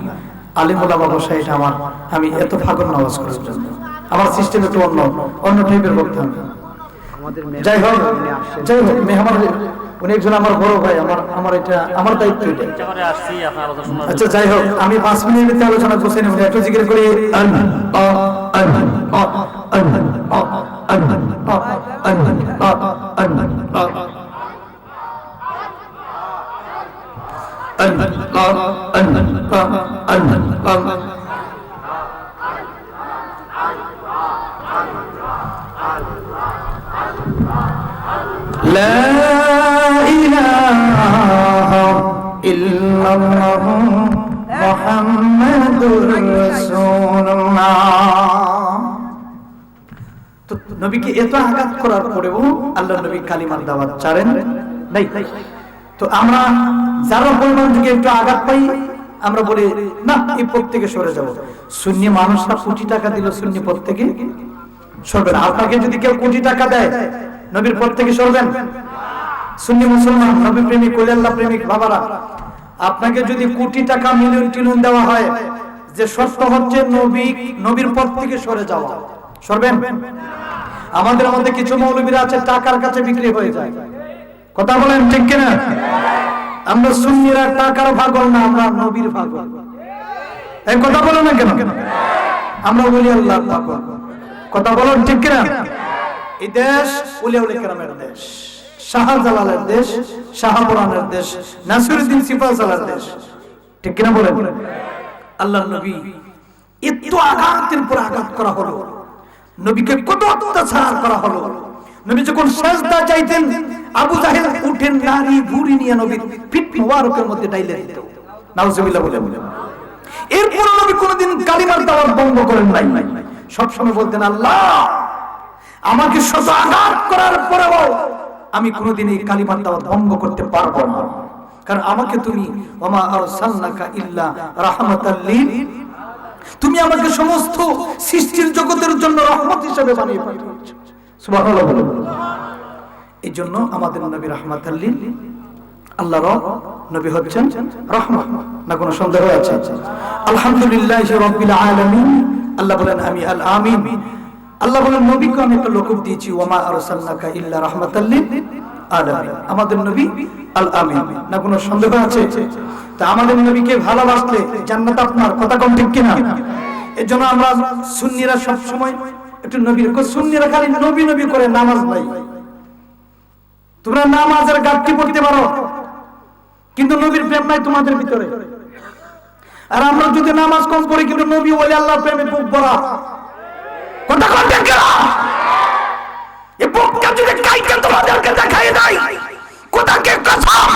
আলিম ওলামা বসা এটা আমার, আমি এত ফাগল নামাজ করার জন্য আমার সিস্টেম একটু অন্য টাইপের করতে হবে। যাই হোক, মেহমান উনি একজন আমার বড় ভাই, আমার এটা আমার দায়িত্ব এটা। আচ্ছা, যাই হোক, আমি 5 মিনিটের ভিতরে আলোচনা করছি না, একটু জিজ্ঞেস করি। لا إله إلا الله محمد رسول الله। তো নবীকে এত আঘাত করার পরেও আল্লাহর নবী কালিমার দাওয়াত ছাড়েন নাই। তো আমরা যারা পরিমাণ থেকে একটু আঘাত পাই, আমরা বলি না, এই পথ থেকে সরে যাব। সুন্নি মানুষরা কোটি টাকা দিল, সুন্নি পথ থেকে সরবেন। আপনাকে যদি কেউ কোটি টাকা দেয়, নবীর পথ থেকে সরবেন? সুন্নি মুসলমান, নবী প্রেমিক, ওলি আল্লাহ প্রেমিক বাবারা, আপনাকে যদি কোটি টাকা, মিলিয়ন টিলিয়ন দেওয়া হয়, যে শর্ত হচ্ছে নবীর পথ থেকে সরে যাওয়া, সরবেন? আমাদের মধ্যে কিছু মৌলবীরা আছে টাকার কাছে বিক্রি হয়ে যায়। কথা বলেন ঠিক কিনা? আমরা সুন্নিরা টাকার পাগল না, আমরা নবীর পাগল। এই কথা বলো না কেন? আমরা ওলি আল্লাহর পাগল। কথা বলেন ঠিক কিনা? এই দেশ ওলি কেরামের দেশ, শাহজালালের দেশ, শাহপুরানের দেশ, নাসিরউদ্দিন সিপাহসালার দেশ। ঠিক কিনা বলেন? আল্লাহর নবী এত আঘাতের পর আঘাত করা হলো, নবীকে কত অত্যাচার করা হলো, নবী যখন সাজদা চাইতেন আবু জাহেল উঠেন নারী বুড়ি নিয়ে নবীর পিঠ মোবারকের মধ্যে ডাইলে দিত। নাউজুবিল্লাহ বলে বলে। এরপর নবী কোনোদিন কালিমার দাওয়াত বন্ধ করেন নাই, সব সময় বলতেন আল্লাহ আমাকে শত আঘাত করার পরেও আমি কোনোদিন এই কালিমার দাওয়াত বন্ধ করতে পারবো না, কারণ আমাকে তুমি ওমা আরসালনাকা ইল্লা রাহমাতাল লিল, তুমি আমাকে সমস্ত সৃষ্টির জগতের জন্য রহমত হিসেবে বানিয়ে পাঠিয়েছো। সুবহানাল্লাহ বলুন। এই জন্য আমাদের নবী রাহমাতাল লিল, আল্লাহর নবী হচ্ছেন রহমত, না কোনো সন্দেহ আছে? আলহামদুলিল্লাহি রাব্বিল আলামিন। আল্লাহ বলেন আমি আল আমিন। আল্লাহ বলেন নবীকে আমি একটা লকব দিয়েছি ওমা আরসালনাকা ইল্লা রাহমাতাল লিল আলামিন। আমাদের নবী আল আমিন, না কোনো সন্দেহ আছে? তা আমাদের নবীকে ভালোবাসলে জান্নাত আপনার, কথা কম ঠিক কিনা? এজন্য আমরা সুন্নিরা সব সময় একটু নবীর, সুন্নিরা খালি নবী নবী করে নামাজ নাই। তোমরা নামাজের গাঁটটি পড়তে পারো কিন্তু নবীর প্রেম নাই তোমাদের ভিতরে। আর আমরা যদি নামাজ কম পড়ি কিন্তু নবী ওলি আল্লাহর প্রেমে বুক ভরা, কথা কম ঠিক কিনা? এই বুকটা যদি কাইকে তোমাদেরকে দেখাই দেয়, কোথাকে কসম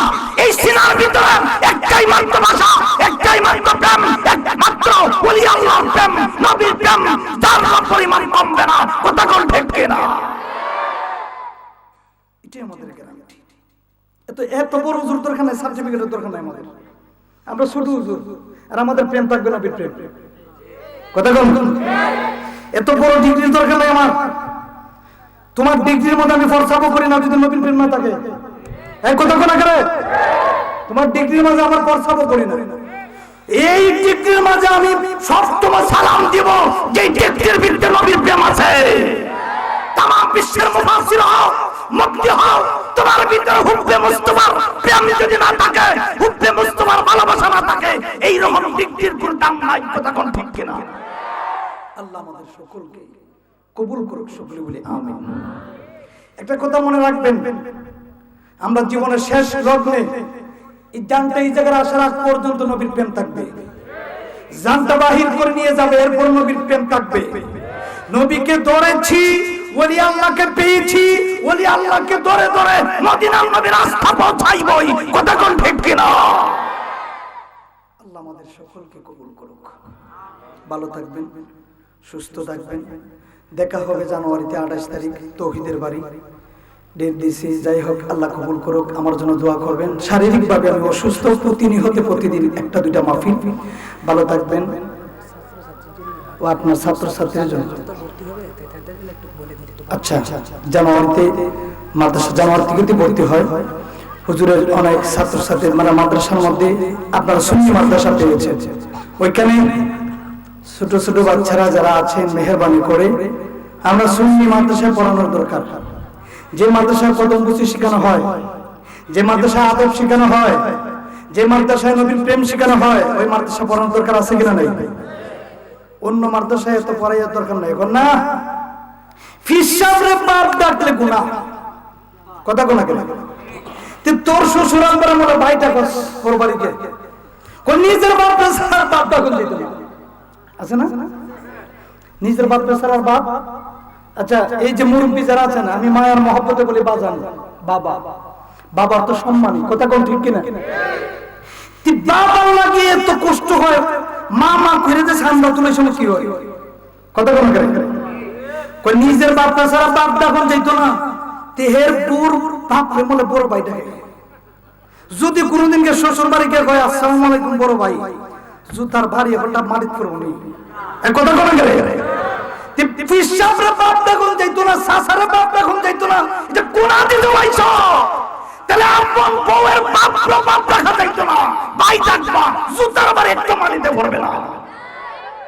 এই সিনার ভিতরে একটাই মাত্র ভাষা, একটাই মাত্র প্রেম, একমাত্র ওলি আল্লাহর প্রেম, নবীর প্রেম, যার পরিমাণ কমবে না, কথা কোন ঠিক কিনা? এটাই আমাদের গ্যারান্টি। এত বড় হুজুর দরকার নাই, সার্টিফিকেটের দরকার নাই আমাদের। আমরা ছোট হুজুর, আর আমাদের প্রেম থাকবে নবীর প্রেম, কথা কোন? এত বড় ডিগ্রির দরকার নাই আমার। তোমার ডিগ্রির মধ্যে আমি ফরসাবো করি না যদি নবীর প্রেম না থাকে। এই কথা কোন করে? তোমার ডিগ্রির মাঝে আমার ফরসাবো করি না। এই ডিগ্রির মাঝে আমি সবসময় সালাম দিব যে ডিগ্রির ভিতরে নবীর প্রেম আছে। তাম বিশ্বের মুফাসসির হও, মুফতি হও, তোমার ভিতরে হুব্বে মুস্তাফার প্রেম যদি না থাকে, হুব্বে মুস্তাফার ভালোবাসা না থাকে, এই রকম ডিগ্রির কোন দাম নাই, কথা কোন ঠিক কিনা? আল্লাহ আমাদের সকলকে কবুল করুক, সকলে বলি আমিন। একটা কথা মনে রাখবেন, আমরা জীবনের শেষ লগ্নে এই জানটা এই জায়গায় আসার আগ পর্যন্ত নবীর প্রেম থাকবে। জানটা বাহির করে নিয়ে যাবে, এরপর নবীর প্রেম থাকবে। নবীকে ধরেছি, ওলি আল্লাহকে পেয়েছি, ওলি আল্লাহকে ধরে ধরে মদিনার নবীর আস্থা পৌঁছাইবই, কথা কোন ঠিক কিনা? আল্লাহ আমাদের সকলকে কবুল করুক। ভালো থাকবেন, সুস্থ থাকবেন। দেখা হবে জানুয়ারিতে 28 তারিখ তৌহিদের বাড়ি, ডেট দিয়েছি। যাই হোক, আল্লাহ কবুল করুক। আমার জন্য দোয়া করবেন। শারীরিকভাবে আমি অসুস্থ, প্রতিদিন একটা দুইটা মাহফিল। ভালো থাকবেন। ও আপনার ছাত্রছাত্রীর জন্য আচ্ছা, জানুয়ারিতে মাদ্রাসা, জানুয়ারি থেকে ভর্তি হয়। হুজুরের অনেক ছাত্রছাত্রী মানে মাদ্রাসার মধ্যে আপনারা সুন্নি মাদ্রাসা পেয়েছেন, ওইখানে ছোট ছোট বাচ্চারা যারা আছেন মেহেরবানি করে আমরা সুন্নি মাদ্রাসায় পড়ানোর দরকার। যে মাদ্রাসায় কদম বুঝি শেখানো হয়, যে মাদ্রাসায় আদব শেখানো হয়, যে মাদ্রাসায় নবীর প্রেম শেখানো হয়, ওই মাদ্রাসা পড়ানোর দরকার আছে কিনা? নাই। অন্য মাদ্রাসায় এত পড়াইয়ার দরকার নাই। এখন না ফিসাবরে বাপ ডাকলে গুনাহ, কথা কোনা কেন? তোর শ্বশুর আমরা মনে ভাইটা ওর বাড়িতে কোন নিজের বাপ সারা বাপ ডাকুন দিত আছে না? নিজের বাপ সারার বাপ। আচ্ছা, এই যে মুরব্বী যারা আছেন, আমি মায়ার মহব্বতে বলি বাজান, বাবা, বাবার তো সম্মানী, কথা কোন ঠিক কিনা? বাবা লাগিয়ে এত কষ্ট হয়, মা মা ফিরে যে সামনে তুলে সময় কি হয়, কথা কোন করে? নিজের বাপ সারা বাপ ডাকুন যাইত না, তেহের পুর বাপ বলে বড় ভাইটাকে। যদি কোনদিনকে শ্বশুর বাড়িকে কয় আসসালামু আলাইকুম বড় ভাই, জুতার ভারী একটা মারিত করবো নি, কথা কোন করে? পিসাবরে বাপ ডাকুন যাইত না, শাসারে বাপ ডাকুন যাইত না, এটা কোন আদিতে হইছ? তাহলে আপন বউয়ের বাপ বাপ ডাকা যাইত না, ভাই ডাকবা, জুতার ভারী একটা মারিতে পড়বে না।